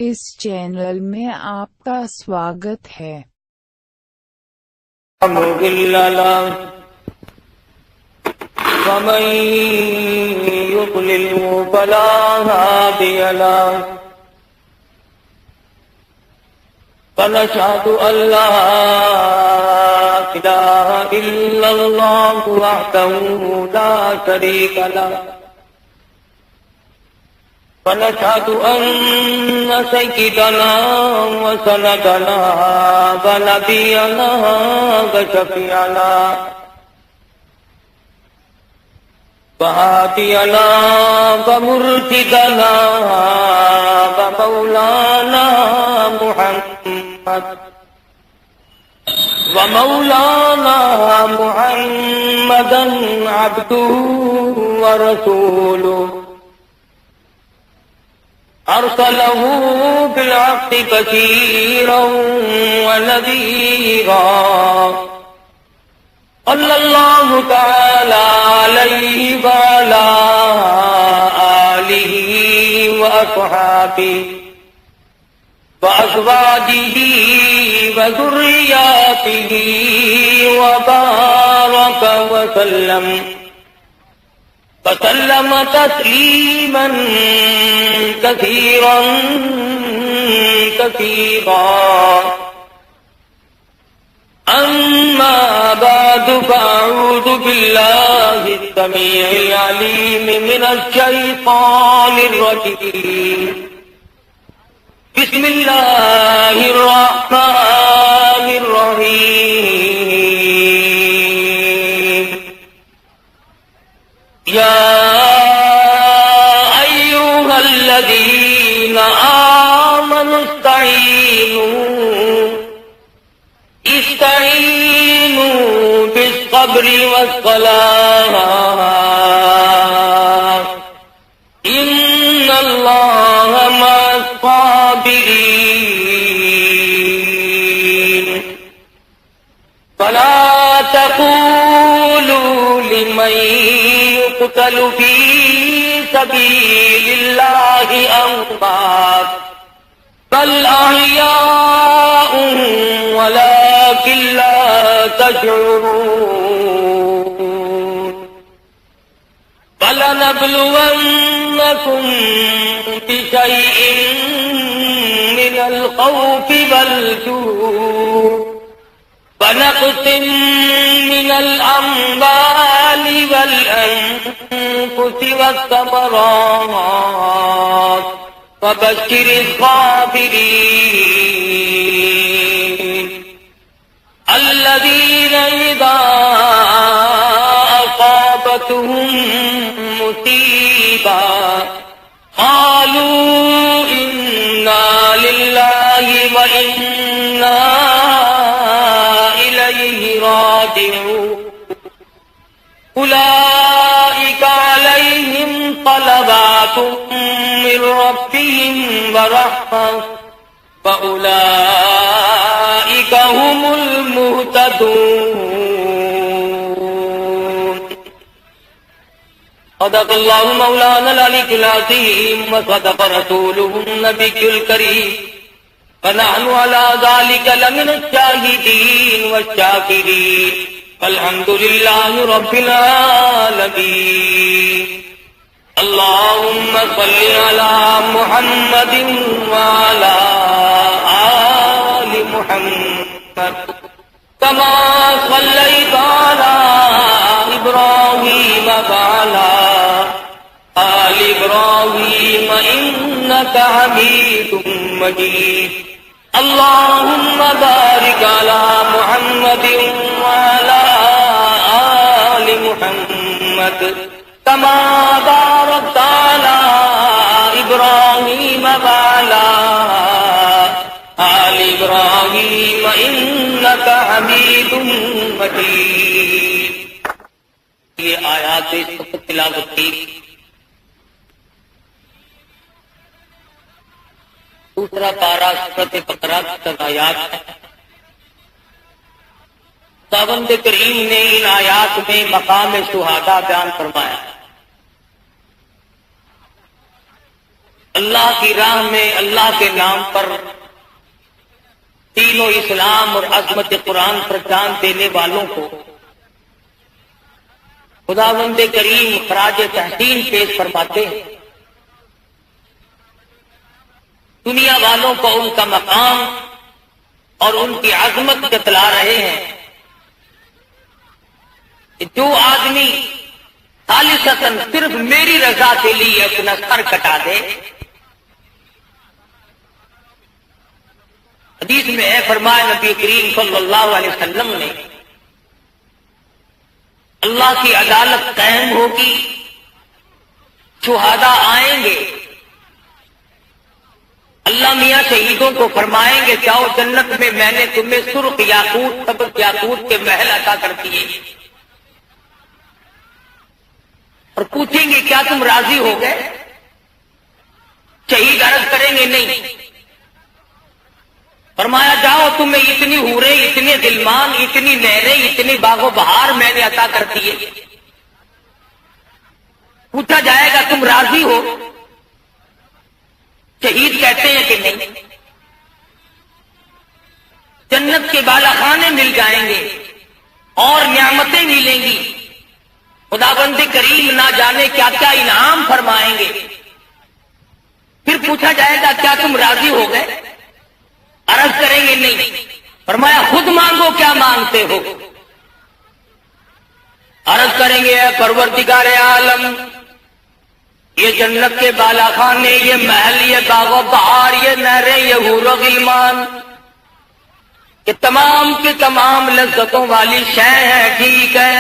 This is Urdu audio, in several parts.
اس چینل میں آپ کا سواگت ہے۔ مضل له ومن يضلل فلا هادي له ونشهد أن لا إله إلا الله وحده لا شريك له ونشهد أن سيدنا وسندنا ونبينا وشفيعنا وهادينا ومرشدنا ومولانا محمدا عبده ورسوله أرسله بالحق بشيرا ونذيرا صلى الله تعالى عليه وعلى آله وأصحابه وأزواجه وذرياته وبارك وسلم تسليما كثيرا أما بعد فأعوذ بالله السميع العليم من الشيطان الرجيم بسم الله الرحمن الرحيم يا أيها الذين آمنوا استعينوا بالصبر والصلاة إن الله مع الصابرين فلا تقولوا لمن يقتل في سبيل الله أموات بل أحياء ولكن لا تشعرون فلنبلونكم بشيء من الخوف والجوع ونقص من الأموال والأنفس والثمرات وبشر الصابرين الذين إذا أصابتهم مصيبة قالوا إنا لله وإنا إليه راجعون أولئك عليهم صلوات من ربهم ورحمة فأولئك هم المهتدون صدق الله مولانا العلي العظيم وصدق رسوله النبي الكريم ونحن على ذلك لمن الشاهدين والشاكرين والحمد لله رب العالمين اللهم صل على محمد وعلى آل محمد كما صليت على إبراهيم وعلى آل إبراهيم إنك حميد مجيد اللهم بارك على محمد وعلى آل محمد كما باركت على إبراهيم وعلى آل إبراهيم إنك حميد مجيد یہ آیات اس وقت تلاوت کی دوسرا پارہ سورۃ بقرہ کی آیات ہے۔ خداوند کریم نے ان آیات میں مقام شہادہ بیان فرمایا۔ اللہ کی راہ میں اللہ کے نام پر دین و اسلام اور عظمت قرآن پر جان دینے والوں کو خداوند کریم خراج تحسین پیش فرماتے ہیں. دنیا والوں کو ان کا مقام اور ان کی عظمت بتلا رہے ہیں. جو آدمی خالصتاً صرف میری رضا کے لیے اپنا سر کٹا دے، حدیث میں ہے فرمایا نبی کریم صلی اللہ علیہ وسلم نے، اللہ کی عدالت قائم ہوگی، شہداء آئیں گے، اللہ میاں شہیدوں کو فرمائیں گے جاؤ جنت میں میں نے تمہیں سرخ یاقوت سبز یاقوت کے محل عطا کر دیے، اور پوچھیں گے کیا تم راضی ہو گئے؟ شہید عرض کریں گے نہیں. فرمایا جاؤ تمہیں اتنی حوریں، اتنے غلمان، اتنی نہریں، اتنی باغ و بہار میں نے عطا کر دیے. پوچھا جائے گا تم راضی ہو؟ شہید کہتے ہیں کہ نہیں. جنت کے بالا خانے مل جائیں گے اور نعمتیں ملیں گی، خداوند کریم نہ جانے کیا کیا انعام فرمائیں گے. پھر پوچھا جائے گا کیا تم راضی ہو گئے؟ عرض کریں گے نہیں. فرمایا خود مانگو کیا مانگتے ہو؟ عرض کریں گے اے پروردگار عالم، یہ جنت کے بالا خانے، یہ محل، یہ باغ و بہار، یہ نہریں، یہ حور و غلمان، یہ تمام کے تمام لذتوں والی شے ہے، ٹھیک ہے،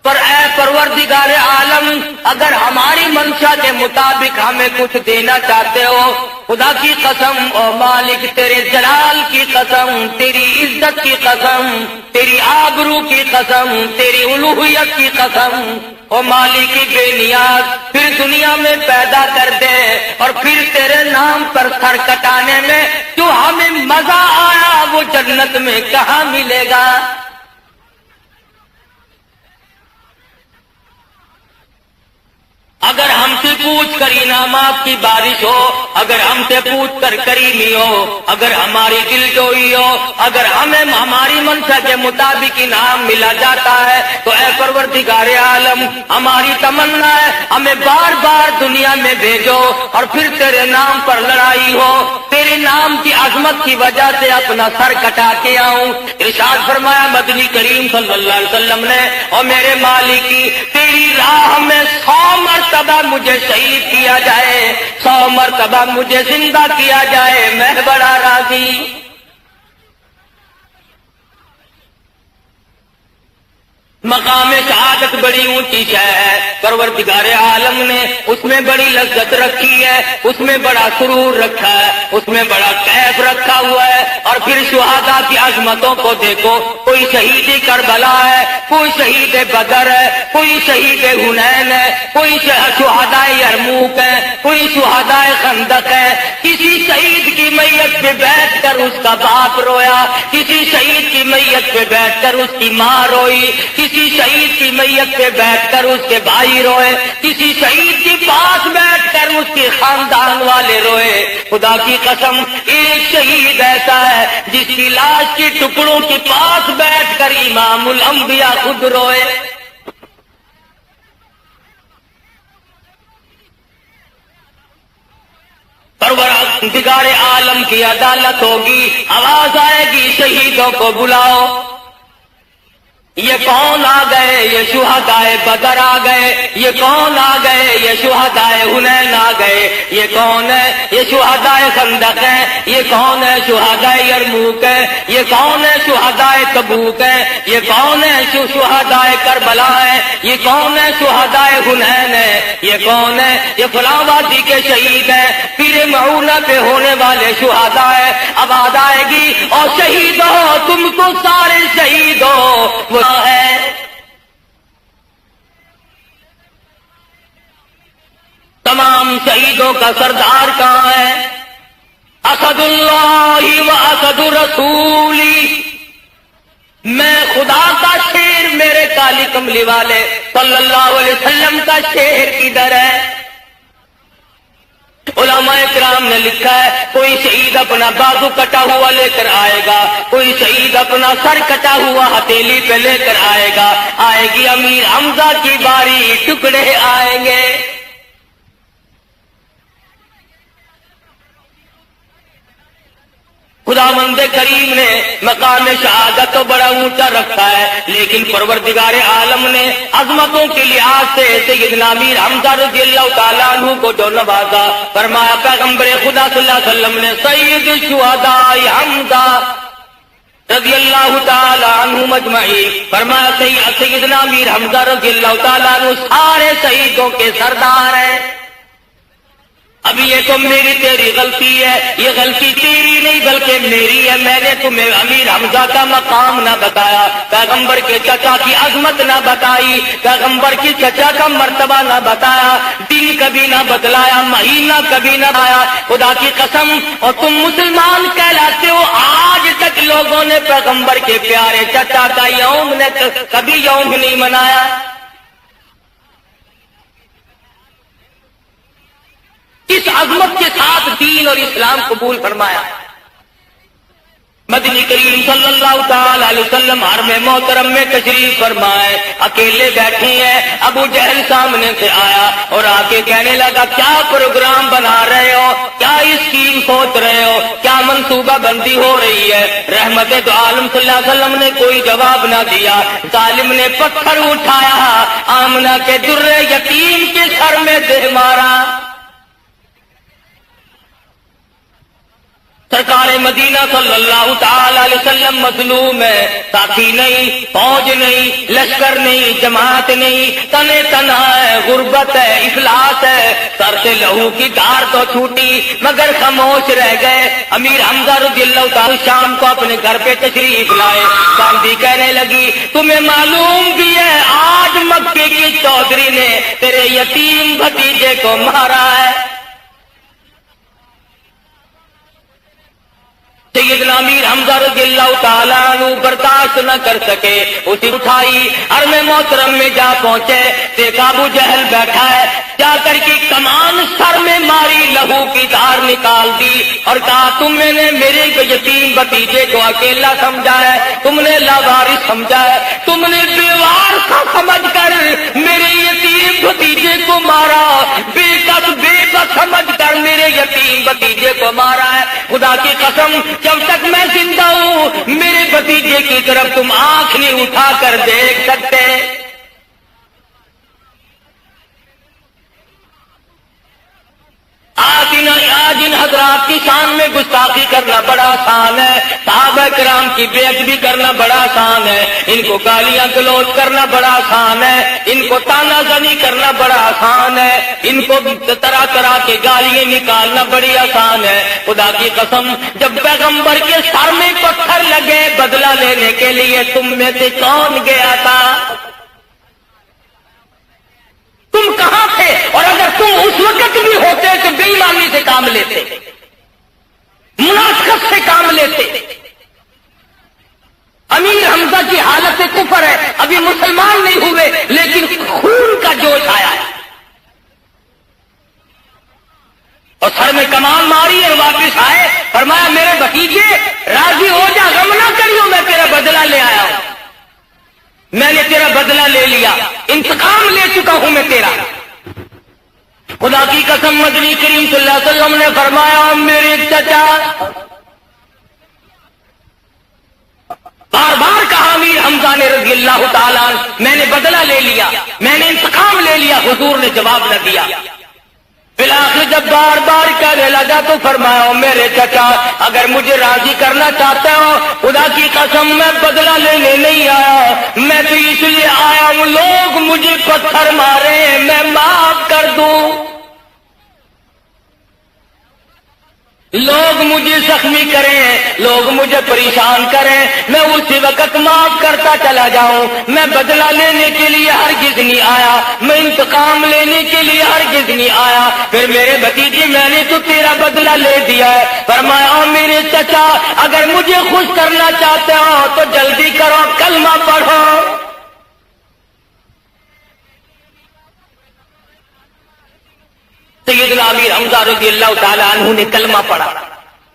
پر اے پروردگار عالم اگر ہماری منشا کے مطابق ہمیں کچھ دینا چاہتے ہو، خدا کی قسم او مالک، تیرے جلال کی قسم، تیری عزت کی قسم، تیری آبرو کی قسم، تیری الوہیت کی قسم، او مالک بے نیاز پھر دنیا میں پیدا کر دے، اور پھر تیرے نام پر سر کٹانے میں جو ہمیں مزہ آیا وہ جنت میں کہاں ملے گا؟ اگر ہم سے پوچھ کر انعامات کی بارش ہو، اگر ہم سے پوچھ کر کریمی ہو، اگر ہماری دلجوئی ہو، اگر ہمیں ہماری منشا کے مطابق انعام ملا جاتا ہے تو اے پروردگار عالم ہماری تمنا ہے ہمیں بار بار دنیا میں بھیجو، اور پھر تیرے نام پر لڑائی ہو، تیرے نام کی عظمت کی وجہ سے اپنا سر کٹا کے آؤں. ارشاد فرمایا مدنی کریم صلی اللہ علیہ وسلم نے، اور میرے مالکی تیری راہ میں 100 مرتبہ مجھے شہید کیا جائے، 100 مرتبہ مجھے زندہ کیا جائے، میں بڑا راضی. مقام شہادت بڑی اونچی ہے، پروردگار عالم نے اس میں بڑی لذت رکھی ہے، اس میں بڑا سرور رکھا ہے، اس میں بڑا کیف رکھا ہوا ہے. اور پھر شہداء کی عظمتوں کو دیکھو، کوئی شہید کربلا ہے، کوئی شہید بدر ہے، کوئی شہید حنین ہے، کوئی شہداء یرموک ہے، کوئی شہداء خندق ہے. کسی شہید کی میت پہ بیٹھ کر اس کا باپ رویا، کسی شہید کی میت پہ بیٹھ کر اس کی ماں روئی، کسی شہید کی میت پہ بیٹھ کر اس کے بھائی روئے، کسی شہید کے پاس بیٹھ کر اس کے خاندان والے روئے. خدا کی قسم ایک شہید ایسا ہے جس کی لاش کے ٹکڑوں کے پاس بیٹھ کر امام الانبیاء خود روئے. پروردگار عالم کی عدالت ہوگی، آواز آئے گی شہیدوں کو بلاؤ. یہ کون آ گئے؟ یہ شہدائے بدر آ گئے. یہ کون آ گئے؟ یہ شہدائے حنین آ گئے. یہ کون ہے؟ یہ شہدائے خندق ہے. یہ کون ہے؟ شہدائے یرموک ہے. یہ کون ہے؟ شہدائے تبوک ہے. یہ کون ہے؟ شہدائے کربلا ہے. یہ کون ہے؟ شہدائے حنین ہے. یہ کون ہے؟ یہ فلاں وادی کے شہید ہیں، پیر معونہ پہ ہونے والے شہداء ہے. اب آواز آئے گی اور شہید ہو تم تو سارے شہید ہو، وہ ہے تمام شہیدوں کا سردار کہاں ہے؟ اسد اللہ و اسد رسولی، میں خدا کا شیر، میرے کالی کملی والے صلی اللہ علیہ وسلم کا شیر کدھر ہے؟ علماء کرام نے لکھا ہے کوئی شہید اپنا بازو کٹا ہوا لے کر آئے گا، کوئی شہید اپنا سر کٹا ہوا ہتھیلی پہ لے کر آئے گا، آئے گی امیر حمزہ کی باری، ٹکڑے آئیں گے۔ خداوند کریم نے مقام شہادت تو بڑا اونچا رکھا ہے، لیکن پروردگار عالم نے عظمتوں کے لحاظ سے سیدنا امیر حمزہ رضی اللہ تعالیٰ عنہ کو جو نوازا، فرمایا پیغمبر خدا صلی اللہ علیہ وسلم نے سید الشہداء حمزہ رضی اللہ تعالیٰ عنہ مجمعین، فرمایا سیدنا امیر حمزہ رضی اللہ تعالیٰ عنہ سارے شہیدوں کے سردار ہیں۔ ابھی یہ تو میری تیری غلطی ہے، یہ غلطی تیری نہیں بلکہ میری ہے، میں نے تمہیں امیر حمزہ کا مقام نہ بتایا، پیغمبر کے چچا کی عظمت نہ بتائی، پیغمبر کی چچا کا مرتبہ نہ بتایا، دن کبھی نہ بتلایا، مہینہ کبھی نہ آیا، خدا کی قسم، اور تم مسلمان کہلاتے ہو، آج تک لوگوں نے پیغمبر کے پیارے چچا کا یوم نے کبھی یوم نہیں منایا۔ اس عظمت کے ساتھ دین اور اسلام قبول فرمایا۔ مدنی کریم صلی اللہ تعالی علیہ وسلم حرم محترم میں تشریف فرمائے، اکیلے بیٹھے ہیں، ابو جہل سامنے سے آیا اور آ کے کہنے لگا کیا پروگرام بنا رہے ہو، کیا اسکیم سوچ رہے ہو، کیا منصوبہ بندی ہو رہی ہے؟ رحمت دو عالم صلی اللہ علیہ وسلم نے کوئی جواب نہ دیا، ظالم نے پتھر اٹھایا، آمنہ کے در یتیم کے سر میں دے مارا۔ سرکار مدینہ صلی اللہ تعالی علیہ وسلم مظلوم ہے، ساتھی نہیں، فوج نہیں، لشکر نہیں، جماعت نہیں، تنے تنہا ہے، غربت ہے، افلاس ہے، سر سے لہو کی دھار تو چھوٹی مگر خاموش رہ گئے۔ امیر حمزہ رضی اللہ تعالی شام کو اپنے گھر پہ تشریف لائے، چاندی کہنے لگی تمہیں معلوم بھی ہے آج مکے کی چودھری نے تیرے یتیم بھتیجے کو مارا ہے۔ سیدنا امیر حمزہ رضی اللہ تعالیٰ عنہ برداشت نہ کر سکے، اسے اٹھائی، حرم محترم میں جا پہنچے، دیکھا ابو جہل بیٹھا ہے، جا کر کے کمان سر میں ماری، لہو کی دھار نکال دی اور کہا تم نے میرے یتیم بھتیجے کو اکیلا سمجھا ہے، تم نے لاوارث سمجھا ہے، تم نے بیوار کا سمجھ کر میرے یتیم بھتیجے کو مارا، بے کس بے بس سمجھ کر میرے یتیم بھتیجے کو مارا ہے۔ خدا کی قسم جب تک میں زندہ ہوں میرے بھتیجے کی طرف تم آنکھ نہیں اٹھا کر دیکھ سکتے۔ آج ان حضرات کی شان میں گستاخی کرنا بڑا آسان ہے، صحابہ کرام کی بے ادبی کرنا بڑا آسان ہے، ان کو گالیاں گلوچ کرنا بڑا آسان ہے، ان کو تانا زنی کرنا بڑا آسان ہے، ان کو طرح طرح کے گالیاں نکالنا بڑی آسان ہے۔ خدا کی قسم جب پیغمبر کے سر میں پتھر لگے بدلہ لینے کے لیے تم میں سے کون گیا تھا؟ تم کہاں تھے؟ اور اگر تم اس وقت بھی ہوتے تو بے ایمانی سے کام لیتے، منافقت سے کام لیتے۔ امیر حمزہ کی حالت کفر ہے، ابھی مسلمان نہیں ہوئے لیکن خون کا جوش آیا ہے، اور سر میں کمان ماری اور واپس آئے، فرمایا میرے بھتیجے راضی ہو جا، غم نہ کریو، میں تیرا بدلہ لے آیا ہوں، میں نے تیرا بدلہ لے لیا، انتقام لے چکا ہوں میں تیرا۔ خدا کی قسم مدنی کریم صلی اللہ علیہ وسلم نے فرمایا میرے چچا، بار بار کہا امیر حمزہ نے رضی اللہ تعالیٰ میں نے بدلہ لے لیا، میں نے انتقام لے لیا، حضور نے جواب نہ دیا۔ بالآخر جب بار بار کہنے لگا تو فرمایا میرے چچا اگر مجھے راضی کرنا چاہتے ہو خدا کی قسم میں بدلہ لینے نہیں آیا، میں تو اس لیے آیا ہوں لوگ مجھے پتھر مارے میں معاف کر دوں، لوگ مجھے زخمی کریں، لوگ مجھے پریشان کریں، میں اسی وقت معاف کرتا چلا جاؤں، میں بدلہ لینے کے لیے ہرگز نہیں آیا، میں انتقام لینے کے لیے ہرگز نہیں آیا۔ پھر میرے بھتیجے میں نے تو تیرا بدلہ لے دیا ہے، فرمایا میرے چچا اگر مجھے خوش کرنا چاہتے ہو تو جلدی کرو کلمہ پڑھو۔ سیدنا امیر حمزہ رضی اللہ تعالیٰ عنہ نے کلمہ پڑھا،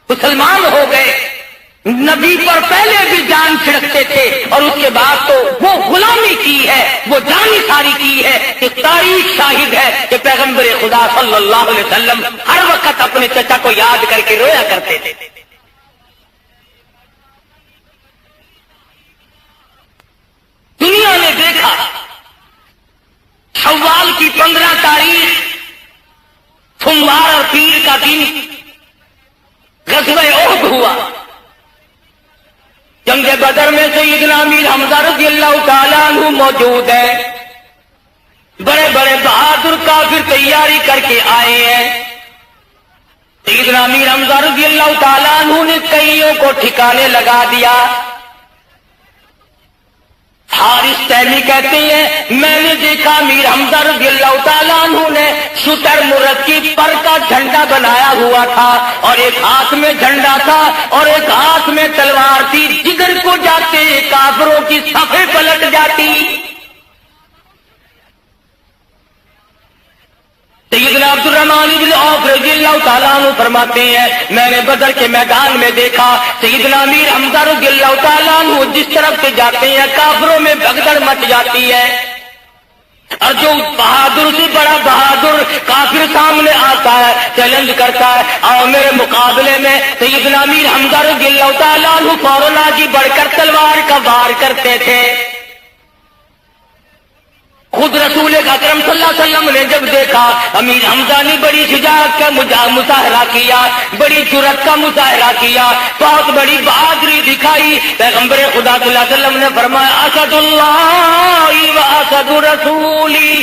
مسلمان ہو گئے، نبی پر پہلے بھی جان چھڑکتے تھے اور اس کے بعد تو وہ غلامی کی ہے، وہ جان ساری کی ہے کہ تاریخ شاہد ہے کہ پیغمبر خدا صلی اللہ علیہ وسلم ہر وقت اپنے چچا کو یاد کر کے رویا کرتے تھے۔ دنیا نے دیکھا شوال کی 15 تاریخ سوموار اور پیر کا دن غزوہ احد ہوا، جنگ بدر میں سیدنا امیر حمزہ رضی اللہ تعالیٰ عنہ موجود ہے، بڑے بڑے بہادر کافر تیاری کر کے آئے ہیں۔ سیدنا امیر حمزہ رضی اللہ تعالیٰ عنہ نے کئیوں کو ٹھکانے لگا دیا۔ حارث تیمی کہتے ہیں میں نے دیکھا امیر حمزہ رضی اللہ تعالیٰ عنہ نے شتر مرکب پر کا جھنڈا بنایا ہوا تھا اور ایک ہاتھ میں جھنڈا تھا اور ایک ہاتھ میں تلوار تھی، جدھر کو جاتے کافروں کی صفیں پلٹ جاتی۔ سیدنا عبد الرحمن بن عوف رضی اللہ تعالیٰ عنہ فرماتے ہیں میں نے بدر کے میدان میں دیکھا سیدنا امیر حمزہ رضی اللہ تعالیٰ عنہ جس طرف سے جاتے ہیں کافروں میں بھگدڑ مچ جاتی ہے، اور جو بہادر سے بڑا بہادر کافر سامنے آتا ہے چیلنج کرتا ہے اور میرے مقابلے میں سیدنا امیر حمزہ رضی اللہ تعالیٰ عنہ فوراً آگے بڑھ کر تلوار کا وار کرتے تھے۔ خود رسول اکرم صلی اللہ علیہ وسلم نے جب دیکھا امیر حمزہ نے بڑی شجاعت کا مظاہرہ کیا، بڑی جرأت کا مظاہرہ کیا، بہت بڑی بہادری دکھائی، پیغمبر خدا صلی اللہ علیہ وسلم نے فرمایا اسد اللہ و اسد رسولی،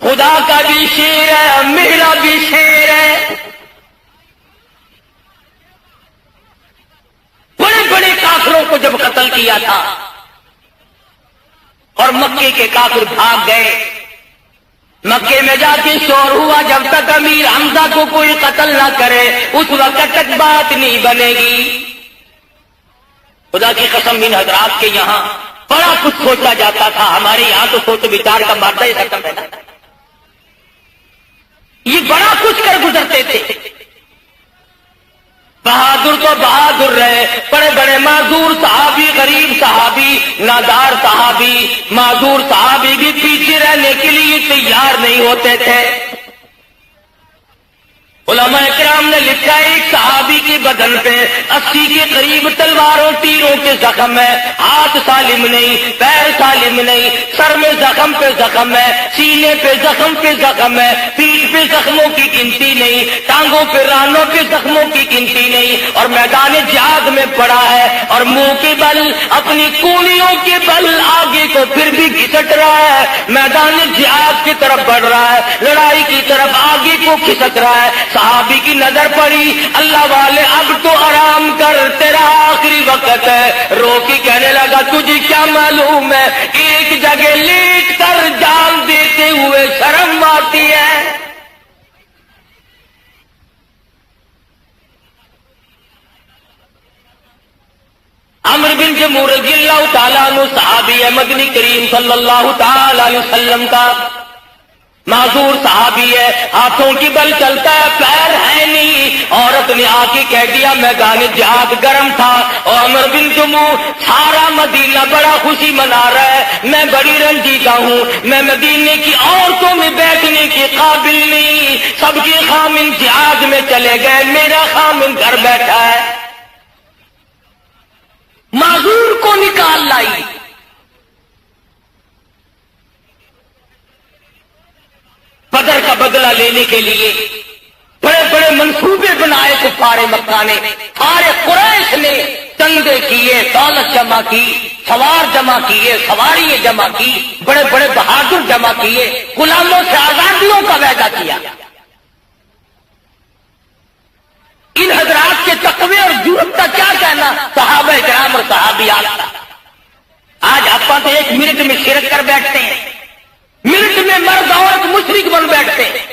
خدا کا بھی شیر ہے میرا بھی شیر ہے۔ بڑے بڑے کافروں کو جب قتل کیا تھا اور مکے کے کافر بھاگ گئے، مکے میں جا کے شور ہوا جب تک امیر حمزہ کو کوئی قتل نہ کرے اس وقت تک بات نہیں بنے گی۔ خدا کی قسم ان حضرات کے یہاں بڑا کچھ سوچا جاتا تھا، ہمارے یہاں تو سوچ بچار کا مادہ ہی ختم ہے نا، یہ بڑا کچھ کر گزرتے تھے۔ بہادر تو بہادر رہے، بڑے بڑے معذور صحابی، غریب صحابی، نادار صحابی، معذور صحابی بھی پیچھے رہنے کے لیے تیار نہیں ہوتے تھے۔ علماء کرام نے لکھا ایک صحابی کے بدن پہ 80 کے قریب تلواروں تیروں کے زخم ہے، ہاتھ سالم نہیں، پیر سالم نہیں، سر میں زخم پہ زخم ہے، سینے پہ زخم ہے، پیٹھ پہ زخموں کی گنتی نہیں، ٹانگوں پہ رانوں پہ زخموں کی گنتی نہیں، اور میدان جہاد میں پڑا ہے اور منہ کے بل اپنی کونیوں کے بل آگے کو پھر بھی گھسٹ رہا ہے، میدان جہاد کی طرف بڑھ رہا ہے، لڑائی کی طرف آگے کو کھسک رہا ہے۔ صحابی کی نظر پڑی، اللہ والے اب تو آرام کر، تیرا آخری وقت ہے۔ رو کے کہنے لگا تجھے کیا معلوم ہے ایک جگہ لیٹ کر جان دیتے ہوئے شرم آتی ہے۔ عمرو بن جموح رضی اللہ تعالیٰ عنہ صحابی ہے، مدنی کریم صلی اللہ تعالیٰ علیہ وسلم کا معذور صحابی ہے، ہاتھوں کی بل چلتا ہے، پیر ہے نہیں۔ عورت نے آ کے کہہ دیا میدان جہاد گرم تھا اور عمرو بن جموح سارا مدینہ بڑا خوشی منا رہا ہے، میں بڑی رنجیدہ ہوں، میں مدینے کی عورتوں میں بیٹھنے کے قابل نہیں، سب کے خامن جہاد میں چلے گئے، میرا خامن گھر بیٹھا ہے۔ معذور کو نکال لائی، بدر کا بدلہ لینے کے لیے بڑے بڑے منصوبے بنائے کفار مکہ نے، سارے قریش نے چندے کیے، دولت جمع کی، سوار جمع کیے، سواریاں جمع کی، بڑے بڑے بہادر جمع کیے، غلاموں سے آزادیوں کا وعدہ کیا۔ ان حضرات کے تقوی اور جرأت کا کیا کہنا، صحابہ کرام اور صحابیات کا۔ آج آپ تو ایک منٹ میں شرک کر بیٹھتے ہیں، منٹ میں مرد عورت مشرک بن بیٹھتے ہیں۔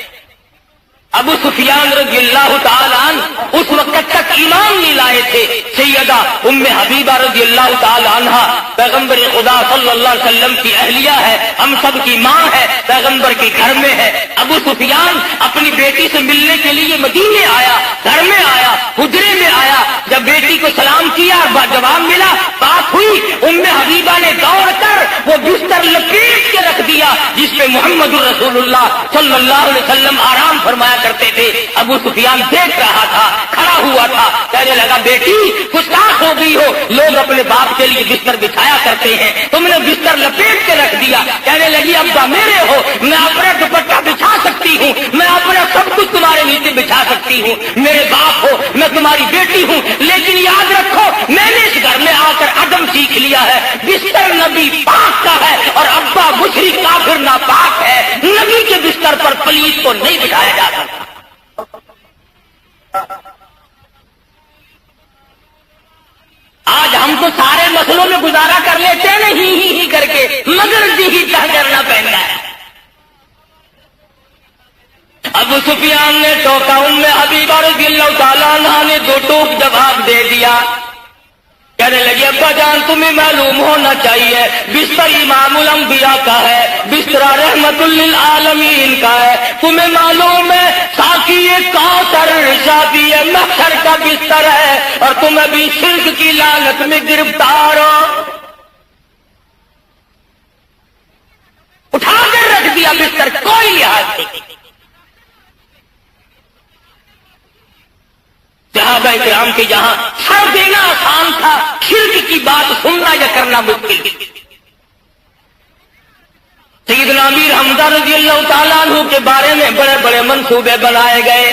ابو سفیان رضی اللہ تعالیٰ عنہ اس وقت تک ایمان نہیں لائے تھے، سیدہ ام حبیبہ رضی اللہ تعالی عنہا پیغمبر خدا صلی اللہ علیہ وسلم کی اہلیہ ہے، ہم سب کی ماں ہے، پیغمبر کے گھر میں ہے۔ ابو سفیان اپنی بیٹی سے ملنے کے لیے مدینے آیا، گھر میں آیا، حجرے میں آیا، جب بیٹی کو سلام کیا جواب ملا، بات ہوئی، ام حبیبہ نے دوڑ کر وہ بستر لپیٹ کے رکھ دیا جس پہ محمد رسول اللہ صلی اللہ علیہ وسلم آرام فرمایا کرتے تھے۔ ابو سفیان دیکھ رہا تھا، کھڑا ہوا تھا، کہنے لگا بیٹی گستاخ ہو گئی ہو، لوگ اپنے باپ کے لیے بستر بچھایا کرتے ہیں، تم نے بستر لپیٹ کے رکھ دیا۔ کہنے لگی ابا میرے ہو، میں اپنا دوپٹہ بچھا سکتی ہوں، میں اپنا سب کچھ تمہارے نیچے بچھا سکتی ہوں، میرے باپ ہو، میں تمہاری بیٹی ہوں، لیکن یاد رکھو میں نے اس گھر میں آ کر ادب سیکھ لیا ہے، بستر نبی پاک کا ہے اور ابا مشرک کافر ناپاک ہے، نبی کے بستر پر پلیت کو نہیں بٹھایا جا سکتا۔ آج ہم تو سارے مسئلوں میں گزارا کر لیتے ہیں ہی کر کے، مگر ہی کیا کرنا پہننا ہے۔ ابو سفیان نے ٹوکا، ام حبیبہ رضی اللہ تعالیٰ عنہ نے دو ٹوک جواب دے دیا۔ کہنے لگی ابا جان تمہیں معلوم ہونا چاہیے بستر امام الانبیاء کا ہے، بستر رحمت للعالمین کا ہے، تمہیں معلوم ہے ساقی کوثر شافی محشر کا بستر ہے اور تم ابھی شرک کی لعنت میں گرفتار ہو۔ اٹھا کر رکھ دیا بستر، کوئی لحاظ نہیں۔ صحابہ کرام کے جہاں سر دینا آسان تھا، شرک کی بات سننا یا کرنا مشکل تھی۔ سیدنا امیر حمزہ رضی اللہ تعالیٰ عنہ کے بارے میں بڑے بڑے منصوبے بنائے گئے۔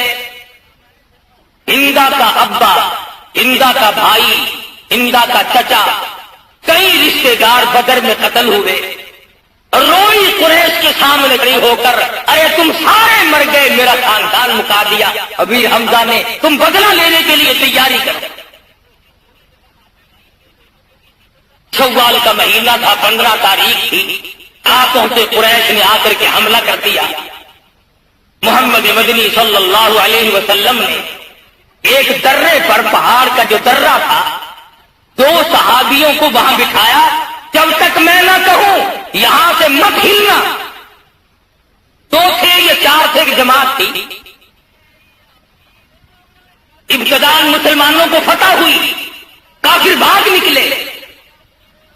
ہندا کا ابا، ہندا کا بھائی، ہندا کا چچا، کئی رشتے دار بدر میں قتل ہوئے۔ روئی قریش کے سامنے کھڑی ہو کر ارے تم سارے مر گئے، میرا خاندان مکا دیا۔ امیر حمزہ نے تم بدلہ لینے کے لیے تیاری کرو۔ شوال کا مہینہ تھا، 15 تاریخ تھی، آپ پہنچے، قریش نے آ کر کے حملہ کر دیا۔ محمد مدنی صلی اللہ علیہ وسلم نے ایک درے پر، پہاڑ کا جو درہ تھا، 2 صحابیوں کو وہاں بٹھایا، جب تک میں نہ کہوں یہاں سے مت ہلنا۔ 2 تھے یا 4 تھے، ایک جماعت تھی۔ ابتداء مسلمانوں کو فتح ہوئی، کافر بھاگ نکلے۔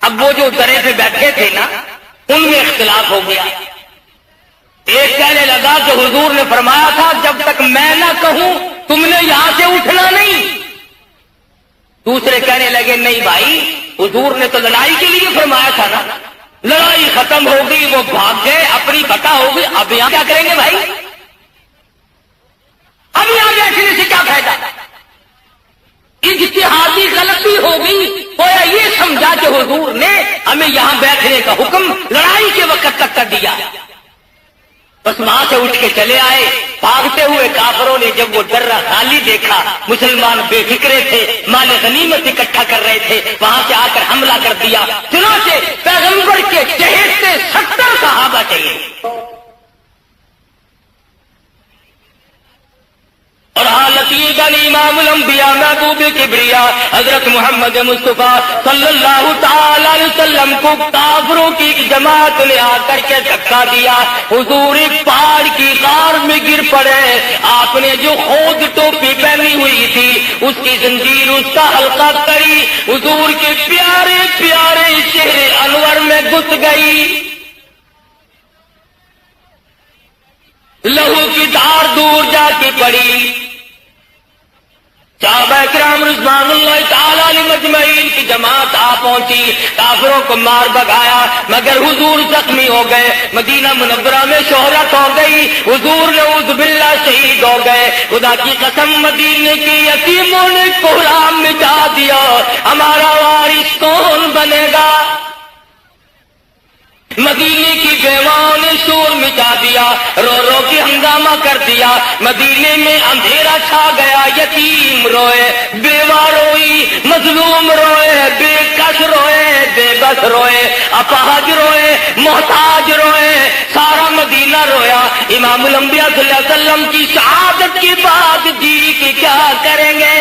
اب وہ جو درے پہ بیٹھے تھے نا، ان میں اختلاف ہو گیا۔ ایک کہنے لگا کہ حضور نے فرمایا تھا جب تک میں نہ کہوں تم نے یہاں سے اٹھنا نہیں۔ دوسرے کہنے لگے نہیں بھائی، حضور نے تو لڑائی کے لیے فرمایا تھا نا، لڑائی ختم ہو گئی، وہ بھاگ گئے، اپنی فتح ہو گئی، اب یہاں کیا کریں گے بھائی؟ اب یہاں بیٹھنے سے کیا فائدہ؟ اجتہادی غلطی ہو گئی، گویا یہ سمجھا کہ حضور نے ہمیں یہاں بیٹھنے کا حکم لڑائی کے وقت تک کر دیا۔ بس وہاں سے اٹھ کے چلے آئے۔ بھاگتے ہوئے کافروں نے جب وہ درہ خالی دیکھا، مسلمان بے فکرے تھے، مال غنیمت اکٹھا کر رہے تھے، وہاں سے آ کر حملہ کر دیا۔ چنانچہ پیغمبر کے چہیتے 70 صحابہ چاہیے اور حالت یہ بنی امام الانبیاء محبوب کبریا حضرت محمد مصطفیٰ صلی اللہ تعالی علیہ وسلم کو کافروں کی ایک جماعت نے آ کر کے دھکا دیا۔ حضور ایک پہاڑ کی غار میں گر پڑے۔ آپ نے جو خود ٹوپی پہنی ہوئی تھی اس کی زنجیر، اس کا حلقہ کڑی حضور کے پیارے پیارے چہرے انور میں گھس گئی۔ لہو کی دھار دور جا کے پڑی۔ صحابہ کرام رضوان اللہ تعالی علیہم اجمعین کی جماعت آ پہنچی، کافروں کو مار بھگایا، مگر حضور زخمی ہو گئے۔ مدینہ منورہ میں شہرت ہو گئی، حضور نعوذ باللہ شہید ہو گئے۔ خدا کی قسم مدینے کی یتیموں نے کوہرام مٹا دیا، ہمارا وارث کون بنے گا؟ مدینے کی بیواؤں نے شور مچا دیا، رو رو کے ہنگامہ کر دیا۔ مدینے میں اندھیرا چھا گیا، یتیم روئے، بیوہ روئی، مظلوم روئے، بے کس روئے، بے بس روئے، اپاہج روئے، محتاج روئے، سارا مدینہ رویا۔ امام الانبیاء صلی اللہ علیہ وسلم کی شہادت کے بعد جی کی کیا کریں گے؟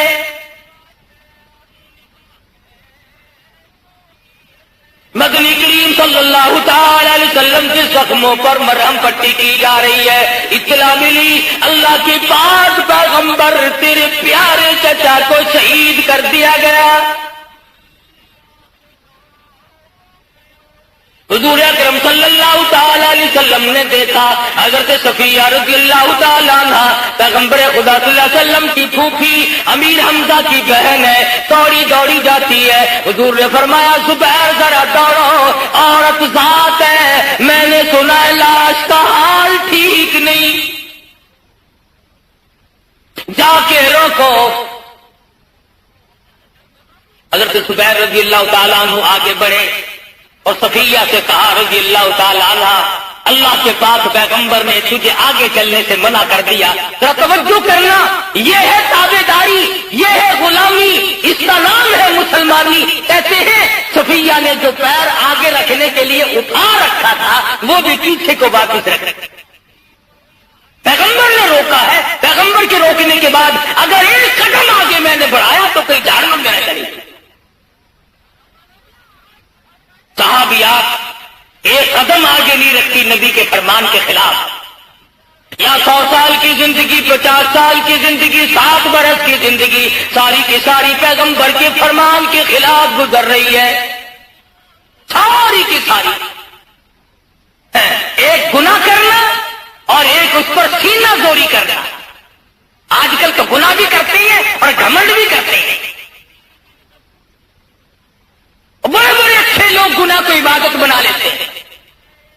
صلی اللہ تعالی علیہ وسلم کے زخموں پر مرہم پٹی کی جا رہی ہے. اطلاع ملی اللہ کے پاک پیغمبر تیرے پیارے چچا کو شہید کر دیا گیا. حضور اکرم صلی اللہ تعالی علیہ وسلم نے دیکھا حضرت صفیہ رضی اللہ تعالی عنہ پیغمبر خدا صلی اللہ علیہ وسلم کی پھوپھی امیر حمزہ کی بہن ہے, دوڑی دوڑی جاتی ہے. حضور نے فرمایا زبیر ذرا دوڑو, عورت ذات ہے, میں نے سنا ہے لاش کا حال ٹھیک نہیں, جا کے روکو. حضرت زبیر رضی اللہ تعالیٰ عنہ آگے بڑھے اور صفیہ سے کہا رضی اللہ تعالیٰ عنہ, اللہ کے پاک پیغمبر نے تجھے آگے چلنے سے منع کر دیا, ذرا توجہ کرنا, یہ ہے تابعداری, یہ ہے غلامی, اس کا نام ہے مسلمانی. کہتے ہیں صفیہ نے جو پیر آگے رکھنے کے لیے اٹھا رکھا تھا وہ بھی پیچھے کو واپس رکھ رکھا. پیغمبر نے روکا ہے, پیغمبر کے روکنے کے بعد اگر ایک قدم آگے میں نے بڑھایا تو کوئی جہنم میں نہ چلی. صحابیات ایک قدم آگے نہیں رکھتی نبی کے فرمان کے خلاف. یا 100 سال کی زندگی, 50 سال کی زندگی, 7 برس کی زندگی ساری کی ساری پیغمبر کے فرمان کے خلاف گزر رہی ہے, ساری کی ساری. ایک گناہ کرنا اور ایک اس پر سینہ زوری کرنا. آج کل تو گناہ بھی کرتے ہیں اور گھمنڈ بھی کرتے ہیں. بڑے بڑے اچھے لوگ گناہ کو عبادت بنا لیتے ہیں.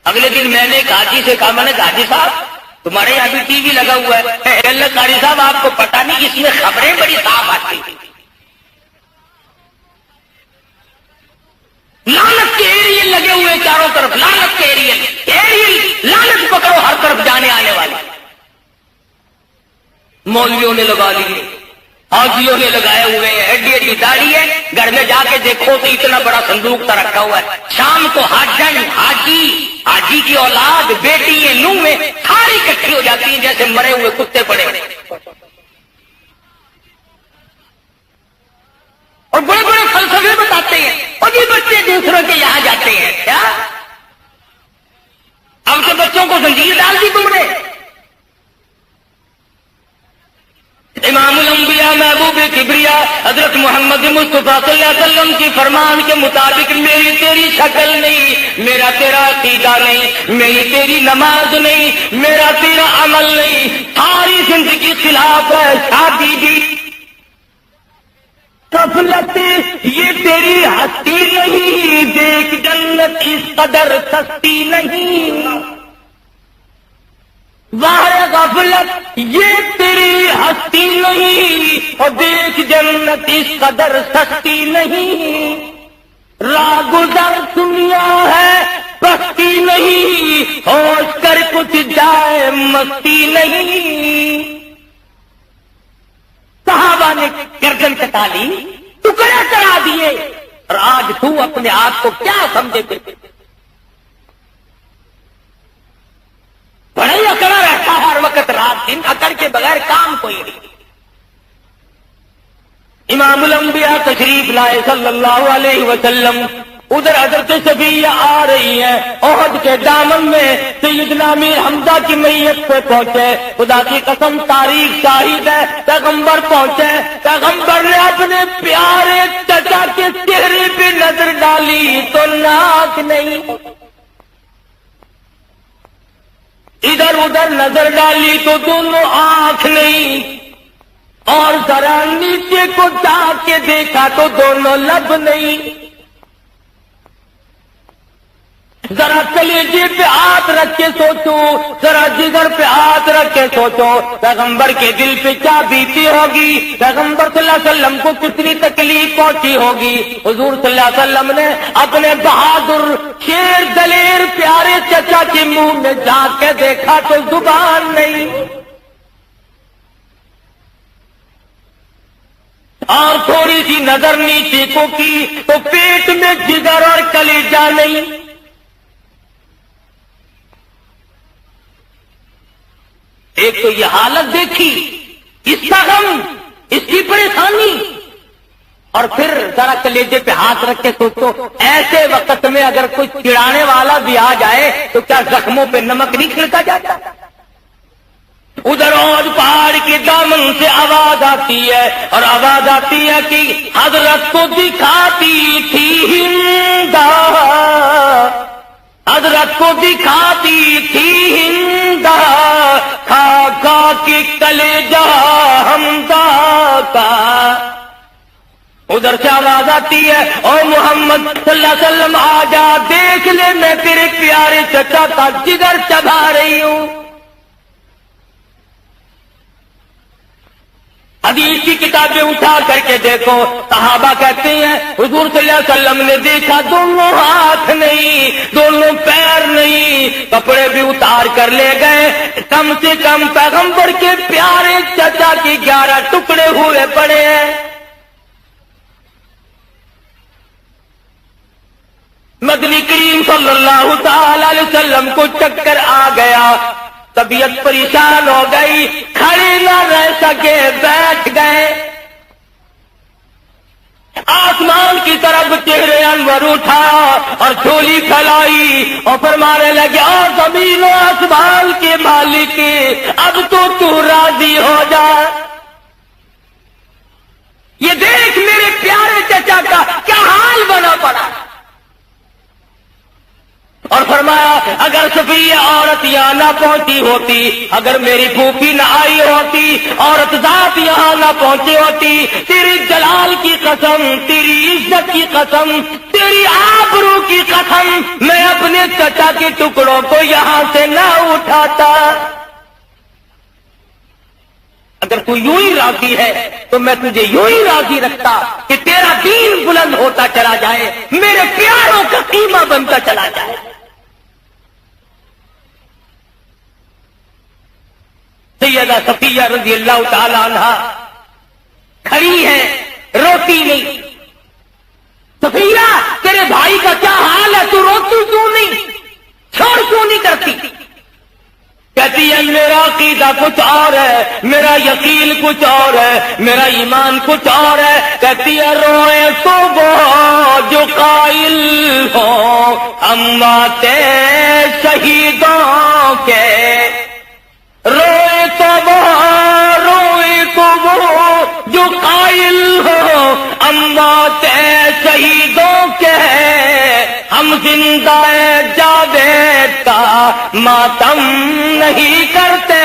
اگلے دن میں نے ایک حاجی سے کہا, میں نے حاجی صاحب تمہارے یہاں بھی ٹی وی لگا ہوا ہے, اللہ قاری صاحب آپ کو پتا نہیں اس میں خبریں بڑی صاف آتی ہیں. لعنت کے ایریل لگے ہوئے چاروں طرف, لعنت کے ایریل لعنت پکڑو ہر طرف جانے آنے والے. مولویوں نے لگا لیے, حاجیوں نے لگائے ہوئے ہیں, ہڈی ہڈی داڑھی ہے, گھر میں جا کے دیکھو تو اتنا بڑا صندوق تھا رکھا ہوا ہے. شام کو حاجن, حاجی کی اولاد, بیٹی, نویں ساری اکٹھی ہو جاتی ہیں جیسے مرے ہوئے کتے پڑے اور بڑے بڑے فلسفے بتاتے ہیں. اور یہ بچے دوسروں کے یہاں جاتے ہیں کیا؟ اب سے بچوں کو زنجیر ڈال دی تم نے. امام الانبیاء محبوب کبریا حضرت محمد مصطفیٰ صلی اللہ علیہ وسلم کی فرمان کے مطابق میری تیری شکل نہیں, میرا تیرا عقیدہ نہیں, میری تیری نماز نہیں, میرا تیرا عمل نہیں, ساری زندگی خلاف ہے. شادی بھی غفلت, یہ تیری ہستی نہیں, دیکھ جنت اس قدر سستی نہیں. باہر غفلت, یہ تیری ہستی نہیں, اور دیکھ جنت اس قدر سستی نہیں. راہ گزر دنیا ہے بستی نہیں, ہوش کر کچھ جائے مستی نہیں. صحابہ نے گردن کٹا لی, ٹکڑے کرا دیے, اور آج تو اپنے آپ کو کیا سمجھے تھے؟ بڑا ہی اکڑا رہتا ہے ہر وقت, رات دن اکڑ کے بغیر کام کوئی نہیں. امام الانبیاء تشریف لائے صلی اللہ علیہ وسلم. ادھر حضرت صفیہ آ رہی ہے, احد کے دامن میں سیدنا امیر حمزہ کی میت پہ پہنچے. خدا کی قسم تاریخ شاہد ہے, پیغمبر پہنچے, پیغمبر نے اپنے پیارے چچا کے چہرے پہ نظر ڈالی تو ناک نہیں, ادھر ادھر نظر ڈالی تو دونوں آنکھ نہیں, اور ذرا نیچے کو جا کے دیکھا تو دونوں لب نہیں. ذرا کلیجے پہ ہاتھ رکھ کے سوچو, ذرا جگر پہ ہاتھ رکھ کے سوچو, پیغمبر کے دل پہ کیا بیتی ہوگی, پیغمبر صلی اللہ علیہ وسلم کو کتنی تکلیف پہنچی ہوگی. حضور صلی اللہ علیہ وسلم نے اپنے بہادر شیر دلیر پیارے چچا کے منہ میں جا کے دیکھا تو زبان نہیں, اور تھوڑی سی نظر نیچے کو کی تو پیٹ میں جگر اور کلیجہ نہیں. ایک تو یہ حالت دیکھی, اس کا غم, اس کی پریشانی, اور پھر ذرا کلیجے پہ ہاتھ رکھ کے سوچو، ایسے وقت میں اگر کوئی چڑھانے والا بھی آ جائے تو کیا زخموں پہ نمک نہیں چھڑکا جاتا؟ ادھر اور پہاڑ کے دامن سے آواز آتی ہے، اور آواز آتی ہے کہ حضرت کو دکھاتی تھی ہندا، حضرت کو دکھاتی تھی ہندا، کھا کھا کے کلیجہ حمزہ کا۔ ادھر سے آواز آتی ہے، او محمد صلی اللہ علیہ وسلم آ جا، دیکھ لے میں تیرے پیارے چچا کا جگر چبا رہی ہوں۔ حدیث کی کتابیں اٹھا کر کے دیکھو، صحابہ کہتے ہیں حضور صلی اللہ علیہ وسلم نے دیکھا دونوں ہاتھ نہیں، دونوں پیر نہیں، کپڑے بھی اتار کر لے گئے، کم سے کم پیغمبر کے پیارے چچا کے 11 ٹکڑے ہوئے پڑے ہیں۔ مدنی کریم صلی اللہ تعالی علیہ وسلم کو چکر آ گیا، طبیعت پریشان ہو گئی، کھڑے نہ رہ سکے، بیٹھ گئے، آسمان کی طرف چہرے انور اٹھایا اور جھولی پھیلائی اور فرمانے لگے، اور زمین و آسمان کے مالک اب تو راضی ہو جا، یہ دیکھ میرے پیارے چچا کا کیا حال بنا پڑا۔ اور فرمایا اگر صفیہ عورت یہاں نہ پہنچی ہوتی، اگر میری پھوپھی نہ آئی ہوتی، عورت ذات یہاں نہ پہنچی ہوتی، تیری جلال کی قسم، تیری عزت کی قسم، تیری آبرو کی قسم، میں اپنے چچا کے ٹکڑوں کو یہاں سے نہ اٹھاتا۔ اگر تو یوں ہی راضی ہے تو میں تجھے یوں ہی راضی رکھتا کہ تیرا دین بلند ہوتا چلا جائے، میرے پیاروں کا قیمہ بنتا چلا جائے۔ سیدہ صفیہ رضی اللہ تعالی عنہا کھڑی ہے، روتی نہیں۔ صفیہ تیرے بھائی کا کیا حال ہے، تو روتی کیوں نہیں، چھوڑ کیوں نہیں کرتی؟ کہتی ہے میرا عقیدہ کچھ اور ہے، میرا یقین کچھ اور ہے، میرا ایمان کچھ اور ہے۔ کہتی ہے روئے تو وہ جو قائل ہو اموات شہیدوں کے، روئے تو وہ جو قائل ہو اموات شہیدوں کے، ہم زندہ جاوید کا ماتم نہیں کرتے،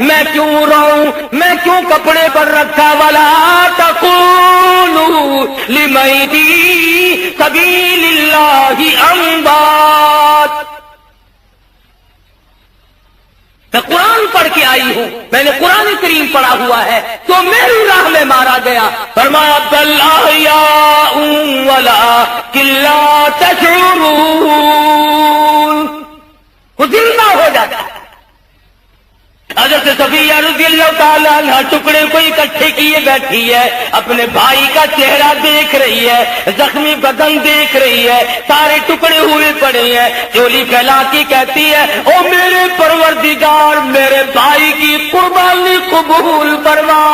میں کیوں روؤں، میں کیوں کپڑے پر رکھا، ولا تقولوا لمیتی سبیل اللہ اموات۔ میں قرآن پڑھ کے آئی ہوں، میں نے قرآن کریم پڑھا ہوا ہے، تو میری راہ میں مارا گیا۔ فرمایا بل احیاء ولکن لا تشعرون، وہ زندہ ہو جاتا ہے۔ حضرت صفیہ رضی اللہ تعالی عنہ ٹکڑے کو اکٹھے کیے بیٹھی ہے، اپنے بھائی کا چہرہ دیکھ رہی ہے، زخمی بدن دیکھ رہی ہے، سارے ٹکڑے ہوئے پڑے ہیں، چولی پھیلا کے کہتی ہے او میرے پروردگار، میرے بھائی کی قربانی قبول فرما،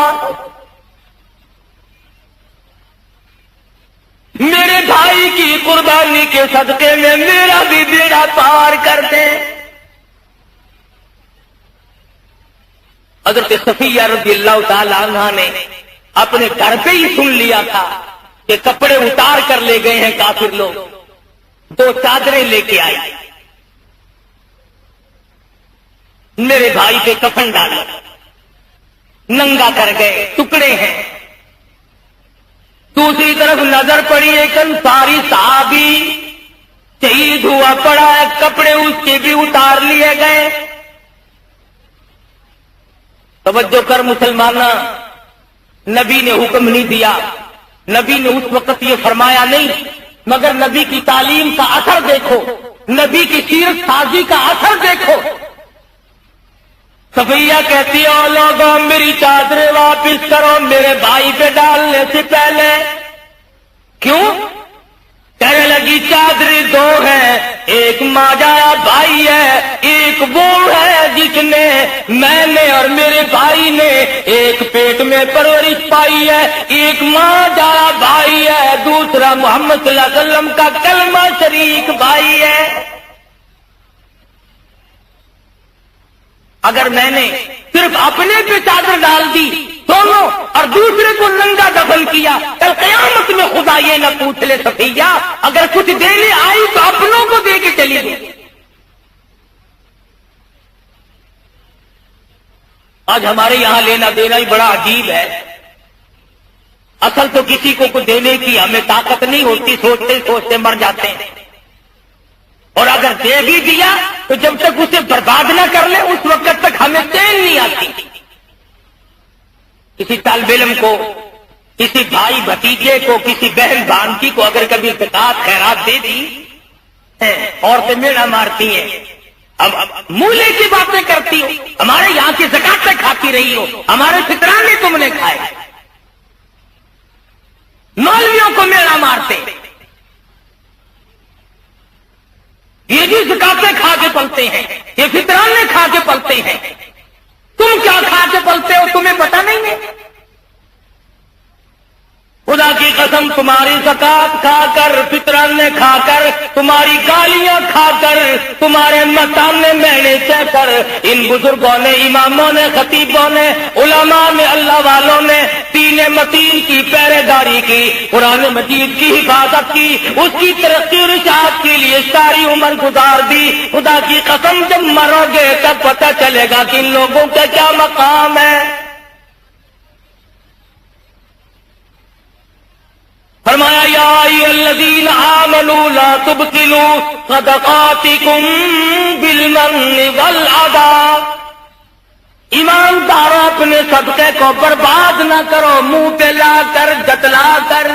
میرے بھائی کی قربانی کے صدقے میں میرا بھی بیڑا پار کر دے۔ حضرت صفیہ رضی اللہ تعالی عنہ نے اپنے گھر پہ ہی سن لیا تھا کہ کپڑے اتار کر لے گئے ہیں کافر لوگ، 2 چادریں لے کے آئی، میرے بھائی پہ کفن ڈالا، ننگا کر گئے، ٹکڑے ہیں۔ دوسری طرف نظر پڑی ایک انصاری صحابی شہید ہوا پڑا ہے، کپڑے اس کے بھی اتار لیے گئے۔ توجہ کر مسلمانہ، نبی نے حکم نہیں دیا، نبی نے اس وقت یہ فرمایا نہیں، مگر نبی کی تعلیم کا اثر دیکھو، نبی کی سیرت سازی کا اثر دیکھو۔ صفیہ کہتی ہے او لوگوں میری چادریں واپس کرو میرے بھائی پہ ڈالنے سے پہلے۔ کیوں؟ کہنے لگی میری چادر دو ہے، ایک ماجا بھائی ہے، ایک وہ ہے جس نے میں نے اور میرے بھائی نے ایک پیٹ میں پرورش پائی ہے، ایک ماجا بھائی ہے، دوسرا محمد صلی اللہ علیہ وسلم کا کلمہ شریک بھائی ہے۔ اگر میں نے صرف اپنے پہ چادر ڈال دی دونوں اور دوسرے کو ننگا دفن کیا، کل قیامت میں خدا یہ نہ پوچھ لے صفیہ اگر کچھ دینے آئی تو اپنوں کو دے کے چلی گئی۔ آج ہمارے یہاں لینا دینا ہی بڑا عجیب ہے۔ اصل تو کسی کو کچھ دینے کی ہمیں طاقت نہیں ہوتی، سوچتے سوچتے مر جاتے ہیں، اور اگر دے بھی دیا تو جب تک اسے برباد نہ کر لے اس وقت تک ہمیں چین نہیں آتی۔ کسی طالب علم کو، کسی بھائی بھتیجے کو، کسی بہن بھانجی کو اگر کبھی زکات خیرات دے دی، عورتیں میڑا مارتی ہیں، اب مولے کی باتیں کرتی ہو، ہمارے یہاں کی زکاتیں کھاتی رہی ہو، ہمارے فطرانے تم نے کھائے، مولویوں کو میڑا مارتے، یہ بھی زکاتیں کھا کے پلتے ہیں، یہ فطرانے کھا کے پلتے ہیں، تم کیا کھا کے پلتے ہو تمہیں پتہ نہیں ہے؟ خدا کی قسم تمہاری زکات کھا کر، فطرانے کھا کر، تمہاری گالیاں کھا کر، تمہارے متانے مینے چہ کر، ان بزرگوں نے، اماموں نے، خطیبوں نے، علماء نے، اللہ والوں نے دین متین کی پہرے داری کی، قرآن مجید کی حفاظت کی، اس کی ترقی و اشاعت کے لیے ساری عمر گزار دی۔ خدا کی قسم جب مرو گے تب پتہ چلے گا کہ ان لوگوں کا کیا مقام ہے۔ فرمایا یا ایھا الذین آمنوا لا تبطلوا صدقاتکم بالمن والعدی، ایمانداروں اپنے صدقے کو برباد نہ کرو منہ پہ لا کر، جتلا کر،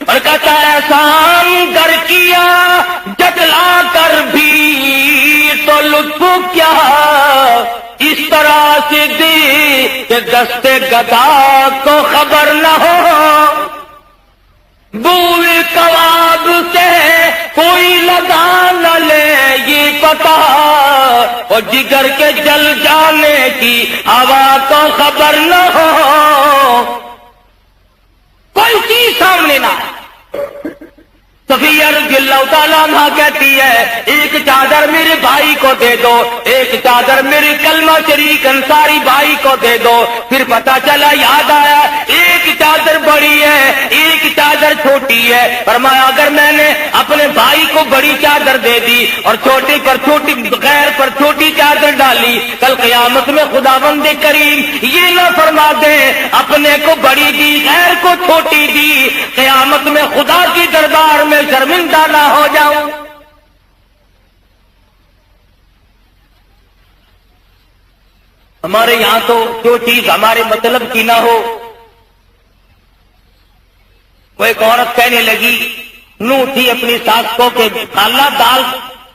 اور کہتا ہے احسان گر کیا جتلا کر بھی تو لطف کیا، اس طرح سے دی کہ دست گدا کو خبر نہ ہو، بوئے کباب سے کوئی لگا نہ لے یہ پتا، اور جگر کے جل جانے کی ہوا کو خبر نہ ہو، کوئی چیز سامنے نہ ہے۔ صفیہ رضی اللہ تعالیٰ عنہ کہتی ہے ایک چادر میرے بھائی کو دے دو، ایک چادر میرے کلمہ شریک انصاری بھائی کو دے دو، پھر پتا چلا یاد آیا ایک چادر بڑی ہے ایک چادر چھوٹی ہے، فرمایا اگر میں نے اپنے بھائی کو بڑی چادر دے دی اور چھوٹی پر چھوٹی غیر پر چھوٹی چادر ڈالی، کل قیامت میں خداوند کریم یہ نہ فرما دے اپنے کو بڑی دی غیر کو چھوٹی دی، قیامت میں خدا کی دربار میں شرمندہ نہ ہو جاؤں۔ ہمارے یہاں تو جو چیز ہمارے مطلب کی نہ ہو، وہ ایک عورت کہنے لگی، نو تھی اپنی ساس کو کہ خالہ دال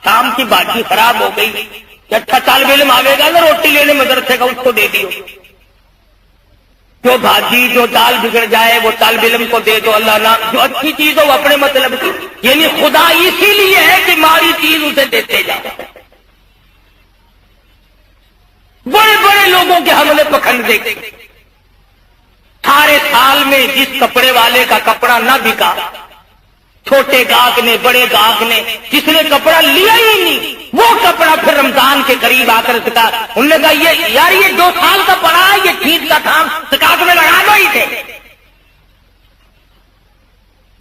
شام کی باجی خراب ہو گئی، اچھا طالب علم آئے گا نا روٹی لینے مدرسے کا اس کو دے دیو، جو بھاجی جو دال بگڑ جائے وہ طالب علم کو دے دو، اللہ نہ جو اچھی چیز ہو وہ اپنے مطلب کی، یعنی خدا اسی لیے ہے کہ ماری چیز اسے دیتے جاؤ۔ بڑے بڑے لوگوں کے حملے پکھن دیکھتے، سارے سال میں جس کپڑے والے کا کپڑا نہ بکا، چھوٹے گاہک نے بڑے گاہک نے جس نے کپڑا لیا ہی نہیں، وہ کپڑا پھر رمضان کے قریب آ کر سکا، انہوں نے کہا یہ یار یہ 2 سال کا پڑا ہے، یہ ٹھیک کا تھا سکاط میں لگا دو ہی تھے۔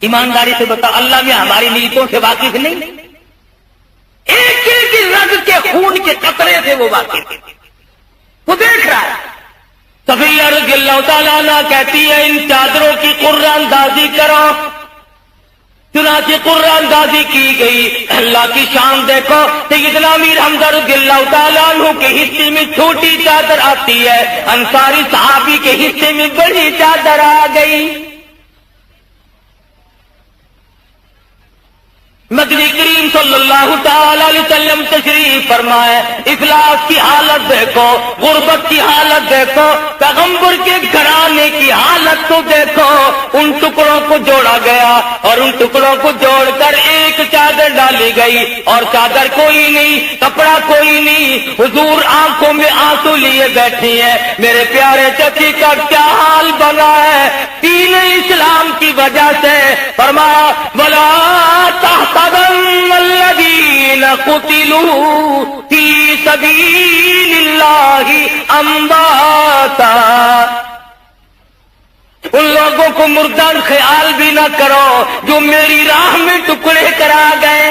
ایمانداری سے بتا اللہ میں ہماری نیتوں سے واقف نہیں، ایک ایک رگ کے خون کے قطرے سے وہ واقف ہے، وہ دیکھ رہا ہے۔ صفیہ رضی اللہ تعالیٰ عنہ کہتی ہے ان چادروں کی قرہ اندازی کرو، چنانچہ قرہ اندازی کی گئی۔ اللہ کی شان دیکھو، سیدنا امیر حمزہ رضی اللہ تعالیٰ عنہ کے حصے میں چھوٹی چادر آتی ہے، انصاری صحابی کے حصے میں بڑی چادر آ گئی۔ نبی کریم صلی اللہ تعالی علیہ وسلم تشریف فرمائے، افلاس کی حالت دیکھو، غربت کی حالت دیکھو، پیغمبر کے گھرانے کی حالت تو دیکھو۔ ان ٹکڑوں کو جوڑا گیا اور ان ٹکڑوں کو جوڑ کر ایک چادر ڈالی گئی، اور چادر کوئی نہیں، کپڑا کوئی نہیں، حضور آنکھوں میں آنسو لیے بیٹھے ہیں۔ میرے پیارے چچی کا کیا حال بنا ہے دین اسلام کی وجہ سے؟ فرمایا ولا تحسبن الذين قتلوا في سبيل الله امواتا، ان لوگوں کو مردار خیال بھی نہ کرو جو میری راہ میں ٹکڑے کرا گئے۔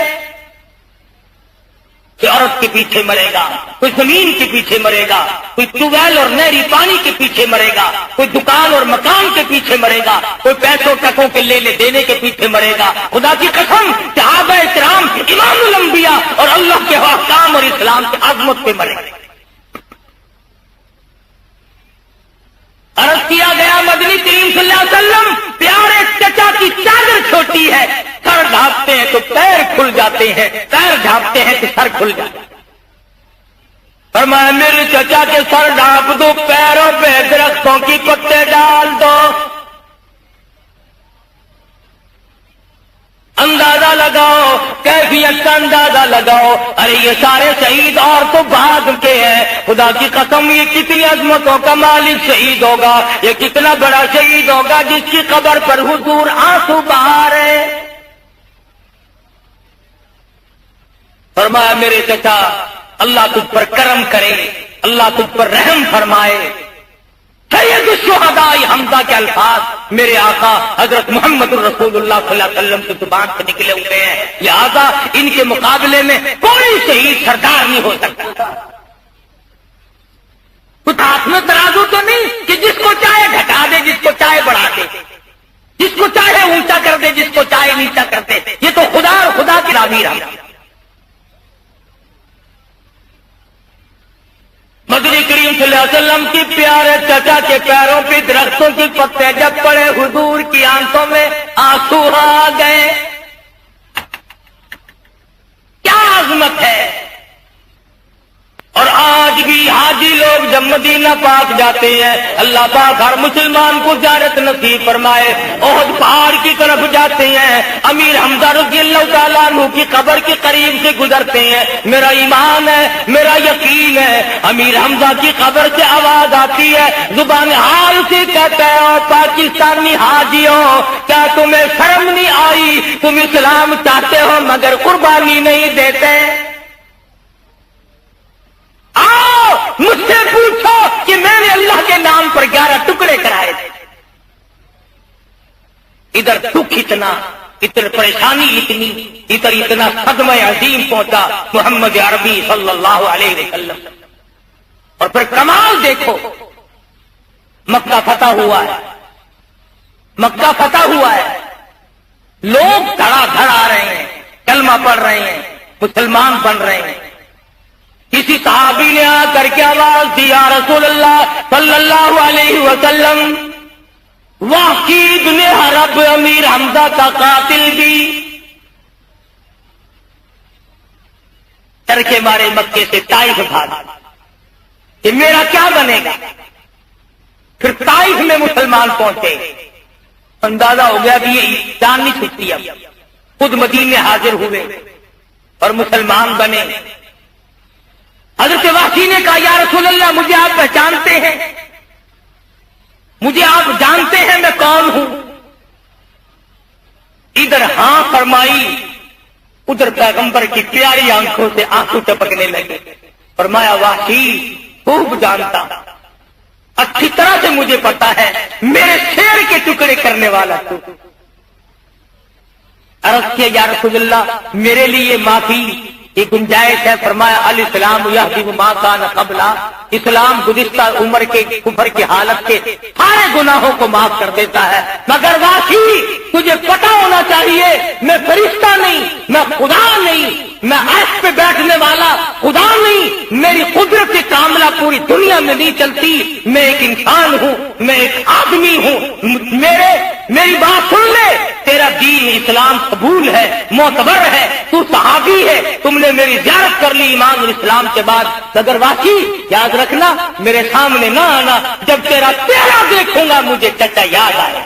کوئی عورت کے پیچھے مرے گا، کوئی زمین کے پیچھے مرے گا، کوئی ٹیوبویل اور نہری پانی کے پیچھے مرے گا، کوئی دکان اور مکان کے پیچھے مرے گا، کوئی پیسوں ٹکوں کے لینے دینے کے پیچھے مرے گا۔ خدا کی قسم صحابہ کرام امام الانبیاء اور اللہ کے احکام اور اسلام کی عظمت پہ مرے گا۔ عرض کیا گیا مدنی کریم صلی اللہ علیہ وسلم پیارے چچا کی چادر چھوٹی ہے، سر ڈھانپتے ہیں تو پیر کھل جاتے ہیں، پیر ڈھانپتے ہیں تو سر کھل جاتا ہے۔ فرمایا میرے چچا کے سر ڈھانپ دو، پیروں پہ درختوں کی پتے ڈال دو۔ اندازہ لگاؤ، کیفیت کا اندازہ لگاؤ۔ ارے یہ سارے شہید اور تو بھاگ کے ہیں، خدا کی قسم یہ کتنی عظمتوں کا مالک شہید ہوگا، یہ کتنا بڑا شہید ہوگا جس کی قبر پر حضور آنسو بہا رہے۔ فرمایا میرے چچا اللہ تجھ پر کرم کرے، اللہ تجھ پر رحم فرمائے۔ سید الشہداء حمزہ کے الفاظ میرے آقا حضرت محمد الرسول اللہ صلی اللہ علیہ وسلم کی زبان سے نکلے ہوئے ہیں، لہذا ان کے مقابلے میں کوئی شہید سردار نہیں ہو سکتا۔ کچھ ہاتھ میں ترازو تو نہیں کہ جس کو چاہے گھٹا دے، جس کو چاہے بڑھا دے، جس کو چاہے اونچا کر دے، جس کو چاہے نیچا کر دے۔ یہ تو خدا اور خدا کی تعبیر ہے۔ مدنی کریم صلی اللہ علیہ وسلم کی پیارے چچا کے پیروں پہ درختوں کی پتے جب پڑے، حضور کی آنکھوں میں آنسو آ گئے۔ کیا عظمت ہے! اور آج بھی حاجی لوگ جب مدینہ پاک جاتے ہیں، اللہ پاک ہر مسلمان کو زیارت نصیب فرمائے، احد پہاڑ کی طرف جاتے ہیں، امیر حمزہ رضی اللہ تعالیٰ عنہ کی قبر کے قریب سے گزرتے ہیں۔ میرا ایمان ہے، میرا یقین ہے، امیر حمزہ کی قبر سے آواز آتی ہے، زبان حال سے کہتا ہے او پاکستانی حاجیوں، کیا تمہیں شرم نہیں آئی؟ تم اسلام چاہتے ہو مگر قربانی نہیں دیتے۔ آؤ مجھ سے پوچھو کہ میں نے اللہ کے نام پر 11 ٹکڑے کرائے تھے۔ ادھر دکھ اتنا، ادھر پریشانی اتنی، ادھر اتنا صدمہ عظیم پہنچا محمد عربی صلی اللہ علیہ وسلم۔ اور پھر کمال دیکھو، مکہ فتح ہوا ہے، مکہ فتح ہوا ہے، لوگ دھڑا دھڑ آ رہے ہیں، کلمہ پڑھ رہے ہیں، مسلمان بن رہے ہیں۔ کسی صحابی نے آ کر کے آواز دی یا رسول اللہ صلی اللہ علیہ وسلم، واقعی ابن حرب امیر حمزہ کا قاتل بھی۔ ڈر کے مارے مکے سے طائف بھاگا کہ میرا کیا بنے گا۔ پھر طائف میں مسلمان پہنچے، اندازہ ہو گیا کہ یہ جان نہیں چھٹتی، اب خود مدینے حاضر ہوئے اور مسلمان بنے۔ حضرت وحشی نے کہا یا رسول اللہ مجھے آپ پہچانتے ہیں، مجھے آپ جانتے ہیں میں کون ہوں؟ ادھر ہاں فرمائی، ادھر پیغمبر کی پیاری آنکھوں سے آنسو ٹپکنے لگے۔ فرمایا وحشی خوب جانتا، اچھی طرح سے مجھے پتا ہے، میرے شیر کے ٹکڑے کرنے والا تو۔ عرض کیا یا رسول اللہ میرے لیے معافی کی گنجائش ہے؟ فرمایا الاسلام یہدی ما کان قبلہ، اسلام گزشتہ عمر کے کفر کی حالت کے سارے گناہوں کو معاف کر دیتا ہے، مگر واقعی تجھے پتا ہونا چاہیے میں فرشتہ نہیں، میں خدا نہیں، میں عرش پہ بیٹھنے والا خدا نہیں، میری قدرت کاملہ پوری دنیا میں نہیں چلتی، میں ایک انسان ہوں، میں ایک آدمی ہوں، میری بات سن لے، تیرا دین اسلام قبول ہے، معتبر ہے، تو صحابی ہے، تم نے میری زیارت کر لی ایمان اور اسلام کے بعد، اگر واقعی یاد رکھنا میرے سامنے نہ آنا، جب تیرا چہرہ دیکھوں گا مجھے چچا یاد آئے۔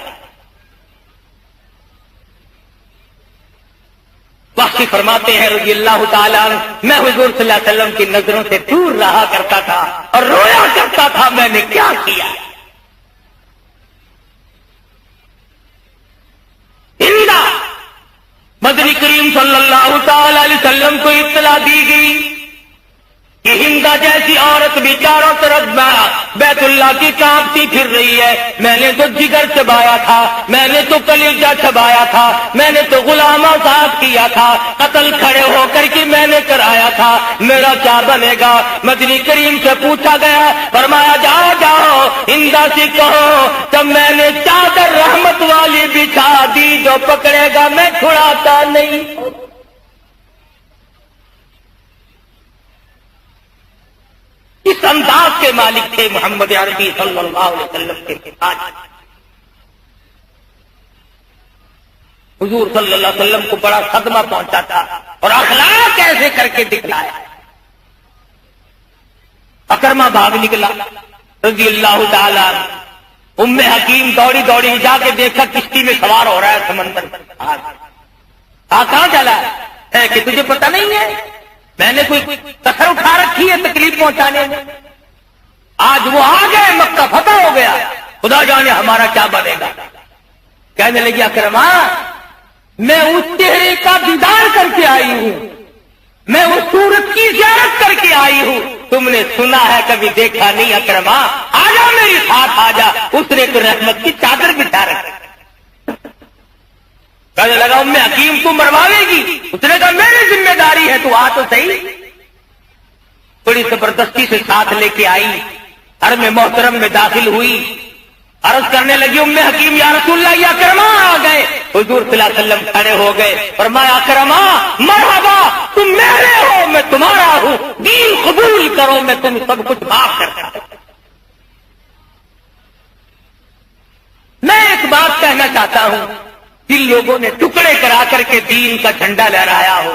واقعی فرماتے ہیں رضی اللہ تعالیٰ عنہ، میں حضور صلی اللہ علیہ وسلم کی نظروں سے دور رہا کرتا تھا اور رویا کرتا تھا، میں نے کیا کیا؟ ہندا مدنی کریم صلی اللہ تعالی علیہ وسلم کو اطلاع دی گئی کہ ہندا جیسی عورت بھی چاروں طرف بیت اللہ کی کانپتی پھر رہی ہے، میں نے تو جگر چبایا تھا، میں نے تو کلیجہ چبایا تھا، میں نے تو غلام آزاد کیا تھا، قتل کھڑے ہو کر کے میں نے کرایا تھا، میرا کیا بنے گا؟ مدنی کریم سے پوچھا گیا، فرمایا جاؤ ہندا سے کہو تب میں نے چادر رحمت والی بچھا دی، جو پکڑے گا میں چھڑاتا نہیں۔ اس انداز کے مالک تھے محمد عربی صلی اللہ علیہ وسلم کے آج حضور صلی اللہ علیہ وسلم کو بڑا صدمہ پہنچا تھا اور اخلاق ایسے کر کے دکھلایا۔ اکرمہ بھاگ نکلا رضی اللہ تعالیٰ، ام حکیم دوڑی دوڑی جا کے دیکھا کشتی میں سوار ہو رہا ہے سمندر پر، کہاں چلا ہے کہ تجھے پتہ نہیں ہے میں نے کوئی کسر اٹھا رکھی ہے تکلیف پہنچانے میں؟ آج وہ آ گئے، مکہ فتح ہو گیا، خدا جانے ہمارا کیا بنے گا۔ کہنے لگی اکرمہ میں اس چہرے کا دیدار کر کے آئی ہوں، میں اس صورت کی زیارت کر کے آئی ہوں، تم نے سنا ہے کبھی دیکھا نہیں۔ اکرمہ آ جا میری ساتھ آ جا، اس نے تو رحمت کی چادر بچھا رکھی۔ کہنے لگا ام حکیم تو مرواوے گی؟ اس نے کہا میری ذمہ داری ہے، تو آ تو صحیح۔ بڑی زبردستی سے ساتھ لے کے آئی، حرم محترم میں داخل ہوئی، عرض کرنے لگی ام حکیم یا رسول اللہ یا اکرمہ آ گئے۔ حضور صلی اللہ علیہ وسلم کھڑے ہو گئے، فرمایا اکرمہ مرحبا، تم میرے ہو میں تمہارا ہوں، دین قبول کرو میں تم سب کچھ معاف کرتا ہوں۔ میں ایک بات کہنا چاہتا ہوں، جن لوگوں نے ٹکڑے کرا کر کے دین کا جھنڈا لہرایا ہو،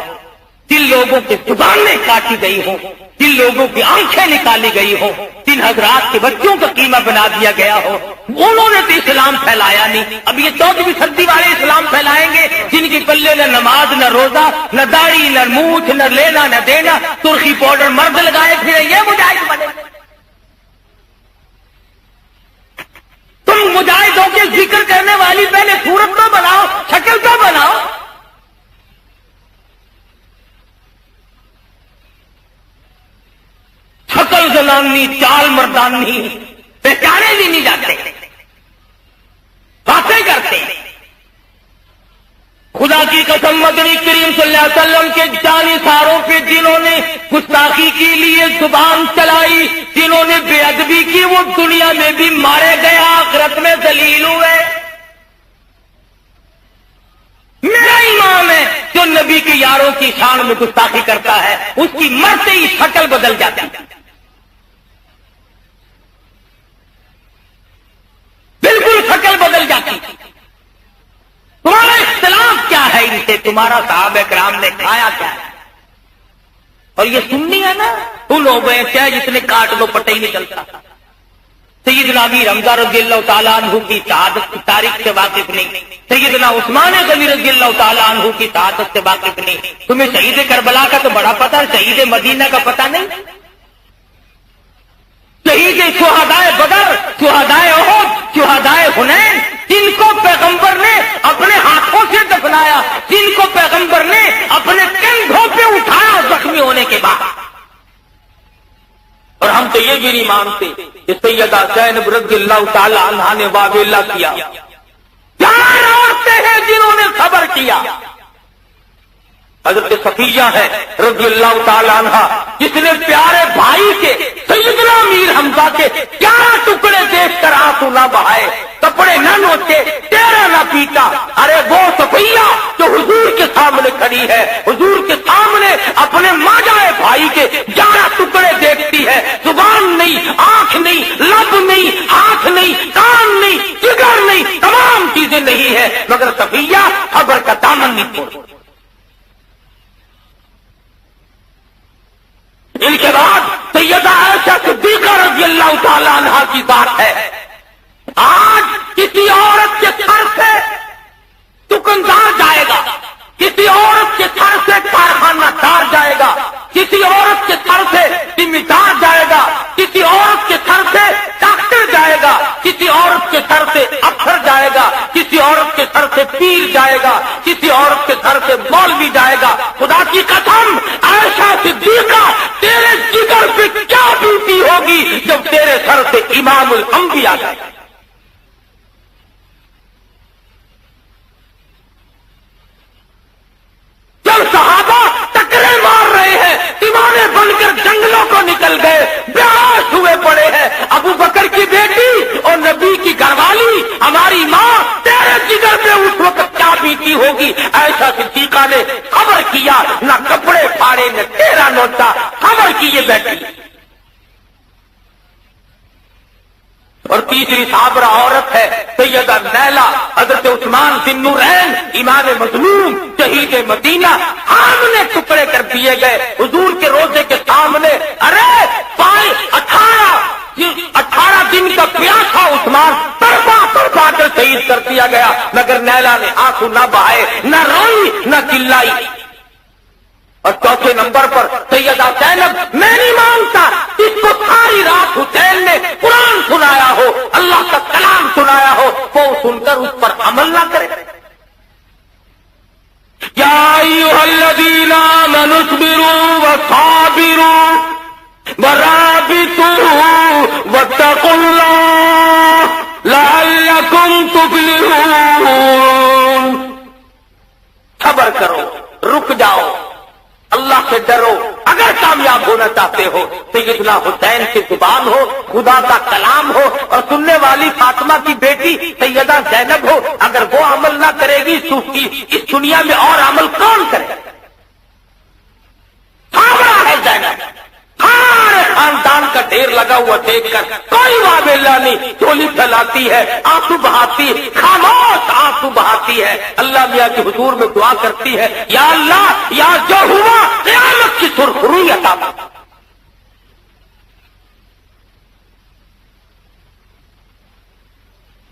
جن لوگوں کی زبانیں کاٹی گئی ہوں، جن لوگوں کی آنکھیں نکالی گئی ہوں، جن حضرات کے بچوں کا قیمہ بنا دیا گیا ہو، انہوں نے تو اسلام پھیلایا نہیں۔ اب یہ 14ویں صدی والے اسلام پھیلائیں گے جن کی پلے نہ نماز نہ روزہ نہ داڑھی نہ مونچھ نہ لینا نہ دینا، سرخی پاؤڈر مرد لگائے پھرے، یہ مجاہد بنے؟ تم مجاہدوں کے ذکر کرنے والی پہلے صورت تو بناؤ، شکل تو بناؤ۔ شکل زنانی چال مردانی پہچانے بھی نہیں جاتے، باتیں کرتے۔ خدا کی قسم مدنی کریم صلی اللہ علیہ وسلم کے جانثاروں پہ جنہوں نے گستاخی کے لیے زبان چلائی، جنہوں نے بے ادبی کی، وہ دنیا میں بھی مارے گئے، آخرت میں ذلیل ہوئے۔ میرا ایمان ہے جو نبی کے یاروں کی شان میں گستاخی کرتا ہے اس کی مرتے ہی شکل بدل جاتی ہے، بالکل شکل بدل جاتی۔ تمہارا اختلاف کیا ہے ان سے؟ تمہارا صحابہ کرام نے کھایا کیا ہے؟ اور یہ سننی ہے نا، تو لوگ ہیں چاہے جتنے کاٹ دو پتہ ہی نہیں چلتا۔ سیدنا امیر حمزہ رضی اللہ تعالیٰ عنہ کی شہادت کی تاریخ سے واقف نہیں، سیدنا عثمان غنی رضی اللہ تعالیٰ عنہ کی شہادت سے واقف نہیں، تمہیں شہید کربلا کا تو بڑا پتہ، شہید مدینہ کا پتہ نہیں، شہید شہدائے بدر، شہدائے احد، شہدائے حنین، جن کو پیغمبر نے اپنے ہاتھوں سے دفنایا، جن کو پیغمبر نے اپنے کندھوں پہ اٹھایا زخمی ہونے کے بعد۔ اور ہم تو یہ بھی نہیں مانتے کہ سیدہ زینب رضی اللہ تعالی عنہا نے واویلا کیا۔ چار عورتیں ہیں جنہوں نے صبر کیا۔ حضرت صفیہ ہے رضی اللہ تعالی عنہا جس نے پیارے بھائی کے سیدنا امیر حمزہ کے 11 ٹکڑے دیکھ کر آنسو نہ بہائے، کپڑے نہ نوچے، تیرا نہ پیٹا۔ ارے وہ صفیہ جو حضور کے سامنے کھڑی ہے، حضور کے سامنے اپنے ماجائے بھائی کے 11 ٹکڑے دیکھتی ہے، زبان نہیں، آنکھ نہیں، لب نہیں، ہاتھ نہیں، کان نہیں، جگر نہیں، تمام چیزیں کے نہیں ہے، مگر صفیہ خبر کا دامن نہیں چھوڑ. ان کے بعد سیدہ عائشہ صدیقہ رضی اللہ تعالی عنہا کی بات ہے. آج کسی عورت کے سر سے دکاندار جائے گا، کسی عورت کے سر سے کارخانہ دار جائے گا، کسی عورت کے سر سے ذمہ دار جائے گا، کسی عورت کے سر سے ڈاکٹر جائے گا، کسی عورت کے سر سے افسر جائے گا، کسی عورت کے سر سے پیر جائے گا، کسی عورت کے سر سے مولوی جائے گا. خدا کی قسم عائشہ صدیقہ تیرے جگر پہ کیا بیتی ہوگی جب تیرے سر سے امام الانبیاء جائے گا. جب صحابہ ٹکرے مار رہے ہیں، دیوانے بن کر جنگلوں کو نکل گئے، بیہوش ہوئے پڑے ہیں، ابو بکر کی بیٹی اور نبی کی گھر والی ہماری ماں تیرے جگر پہ اس وقت کیا بیتی ہوگی. عائشہ صدیقہ نے خبر کیا، نہ کپڑے پھاڑے نہ تیرا نوچا، خبر کی یہ بیٹھی. اور تیسری صابرہ عورت ہے سیدہ نیلہ، حضرت عثمان ذی النورین امام مظلوم شہید مدینہ، سامنے ٹکڑے کر دیے گئے حضور کے روزے کے سامنے. ارے 18 دن کا پیاسا عثمان تڑپا کر شہید کر دیا گیا، مگر نیلہ نے آنسو نہ بہائے، نہ روئی نہ چلائی. اور چوتھے نمبر پر سیدہ زینب، میں نہیں مانتا اس کو ساری رات حسین نے قرآن سنایا ہو، اللہ کا کلام سنایا ہو، وہ سن کر اس پر عمل نہ کرے. یا ایھا الذین آمنوا اصبروا وصابروا ورابطوا واتقوا اللہ لعلکم تفلحون. صبر کرو، رک جاؤ، اللہ سے ڈرو. اگر کامیاب ہونا چاہتے ہو سیدنا حسین کی زبان ہو، خدا کا کلام ہو، اور سننے والی فاطمہ کی بیٹی سیدہ زینب ہو. اگر وہ عمل نہ کرے گی اس دنیا میں اور عمل کون کرے؟ صابرہ ہے زینب، سارے خاندان کا ڈھیر لگا ہوا دیکھ کر کوئی واویلا نہیں، چولی پھیلاتی ہے، آنسو بہاتی، خاموش آنسو بہاتی ہے. اللہ میاں کے حضور میں دعا کرتی ہے، یا اللہ، یا جو ہوا قیامت کی سرخروئی عطا فرما.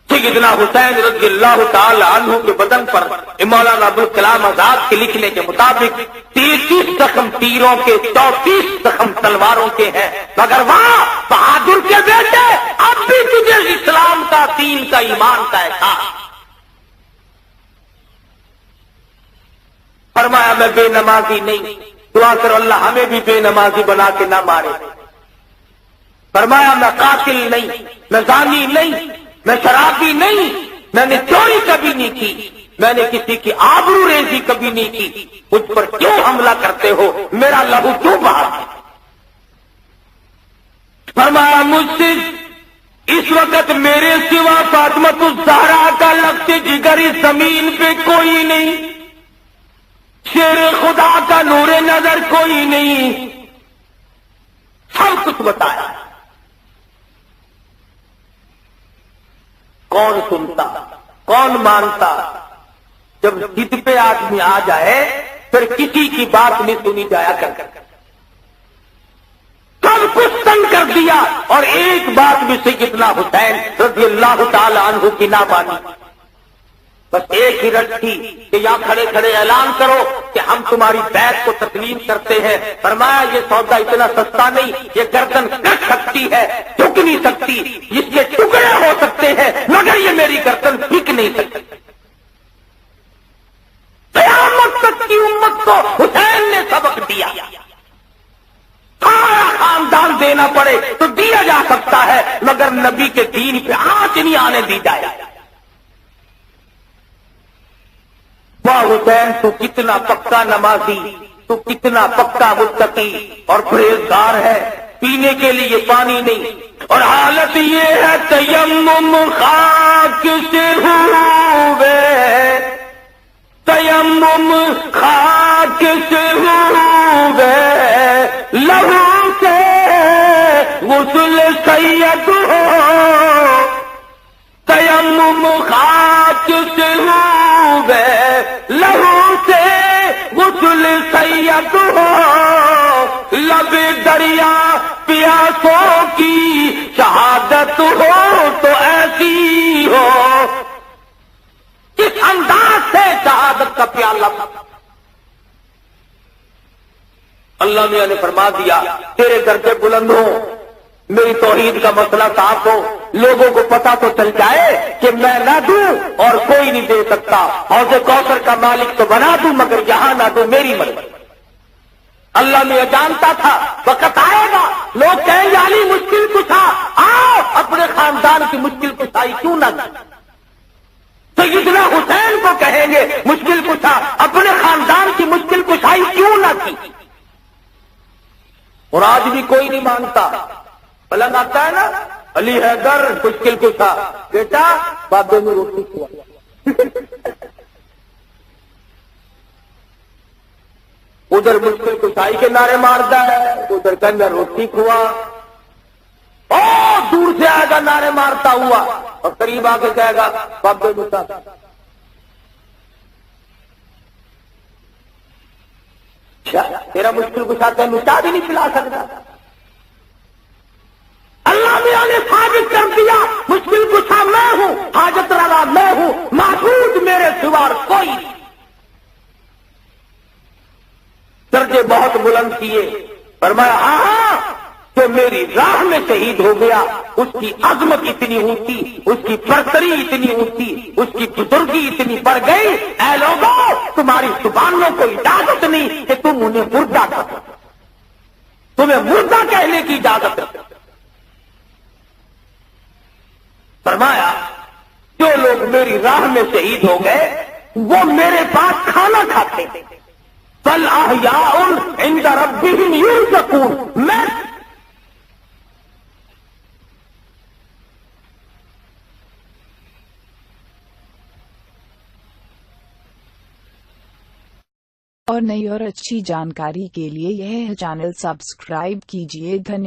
سیدنا حسین رضی اللہ تعالی عنہ کے بدن پر مولانا ابوالکلام آزاد کے لکھنے کے مطابق 33 زخم تیروں کے، 34 زخم تلواروں کے ہیں. مگر وہاں بہادر کے بیٹے اب بھی تجھے اسلام کا، دین کا، ایمان کا احساس. فرمایا میں بے نمازی نہیں، دعا کرو اللہ ہمیں بھی بے نمازی بنا کے نہ مارے. فرمایا میں قاتل نہیں، میں زانی نہیں، میں شرابی نہیں، میں نے چوری کبھی نہیں کی، میں نے کسی کی آبرو ریزی کبھی نہیں کی. مجھ پر کیوں حملہ کرتے ہو؟ میرا لہو کیوں بہاتے؟ فرمایا مجھ سے اس وقت میرے سوا فاطمۃ الزہرا کا لفظ جگر اس زمین پہ کوئی نہیں، شیر خدا کا نور نظر کوئی نہیں. سب کچھ بتایا. کون سنتا، کون مانتا؟ جب ضد پہ آدمی آ جائے پھر کسی کی بات نہیں سنی جایا کر. سب کچھ تنگ کر دیا اور ایک بات بھی سیدنا حسین رضی اللہ تعالی عنہ کی نہ مانی. بس ایک ہی رٹ تھی کہ یہاں کھڑے کھڑے اعلان کرو کہ ہم تمہاری بیعت کو تسلیم کرتے ہیں. فرمایا یہ سودا اتنا سستا نہیں، یہ گردن کٹ سکتی ہے، جھک نہیں سکتی، اس کے ٹکڑے ہو سکتے ہیں، مگر یہ میری گردن جھک نہیں سکتی. قیامت تک کی امت کو حسین نے سبق دیا. سارا خاندان دینا پڑے تو دیا جا سکتا ہے، مگر نبی کے دین پہ آنچ نہیں آنے دی جائے. واہ حسین تو کتنا پکا نمازی، تو کتنا پکا متقی اور پرہیزگار ہے. پینے کے لیے پانی نہیں، اور حالت یہ ہے تیمم خاک سے ہوئے، تیمم خاک سے ہوئے، لہو سے غسل سید ہو، تیمم خاک سے طبیعت ہو لب دریا پیاسوں کی شہادت ہو تو ایسی ہو. کس انداز سے شہادت کا پیالہ. اللہ میاں نے فرما دیا تیرے درجے بلند ہو, میری توحید کا مسئلہ صاف ہو, لوگوں کو پتا تو چل جائے کہ میں نہ دوں اور کوئی نہیں دے سکتا, حوض کوثر کا مالک تو بنا دوں مگر یہاں نہ دوں میری مرضی. اللہ میں جانتا تھا وقت آئے گا لوگ کہیں گے علی مشکل کشا, آؤ اپنے خاندان کی مشکل کشائی کیوں نہ کی. سیدنا حسین کو کہیں گے مشکل کشا, اپنے خاندان کی مشکل کشائی کیوں نہ کی. اور آج بھی کوئی نہیں مانگتا. پلنگ آتا ہے نا علی حیدر مشکل کشا, بیٹا بابے میں روٹی کھوا. ادھر مشکل کشائی کے نعرے مارتا ہے, ادھر کہنا روٹی کھوا. اور دور سے آئے گا نعرے مارتا ہوا اور قریب آ کے کہے گا بابے مٹا. تیرا مشکل کشا کہ مٹا بھی نہیں پلا سکتا. اللہ میاں نے ثابت کر دیا مشکل کشا میں ہوں, حاجت روا میں ہوں, معبود میرے سوا کوئی نہیں. درجے بہت بلند کیے, فرمایا ہاں جو میری راہ میں شہید ہو گیا اس کی عظمت اتنی اونچی, اس کی برتری اتنی اونچی, اس کی بزرگی اتنی بڑھ گئی. اے لوگوں تمہاری زبانوں کو اجازت نہیں کہ تم انہیں مردہ کہو, تمہیں مردہ کہنے کی اجازت ہے. فرمایا جو لوگ میری راہ میں شہید ہو گئے وہ میرے پاس کھانا کھاتے ہیں. بل احیاء عند ربهم یرزقون. میں اور نئی اور اچھی جانکاری کے لیے یہ چینل سبسکرائب کیجیے. دھنیہ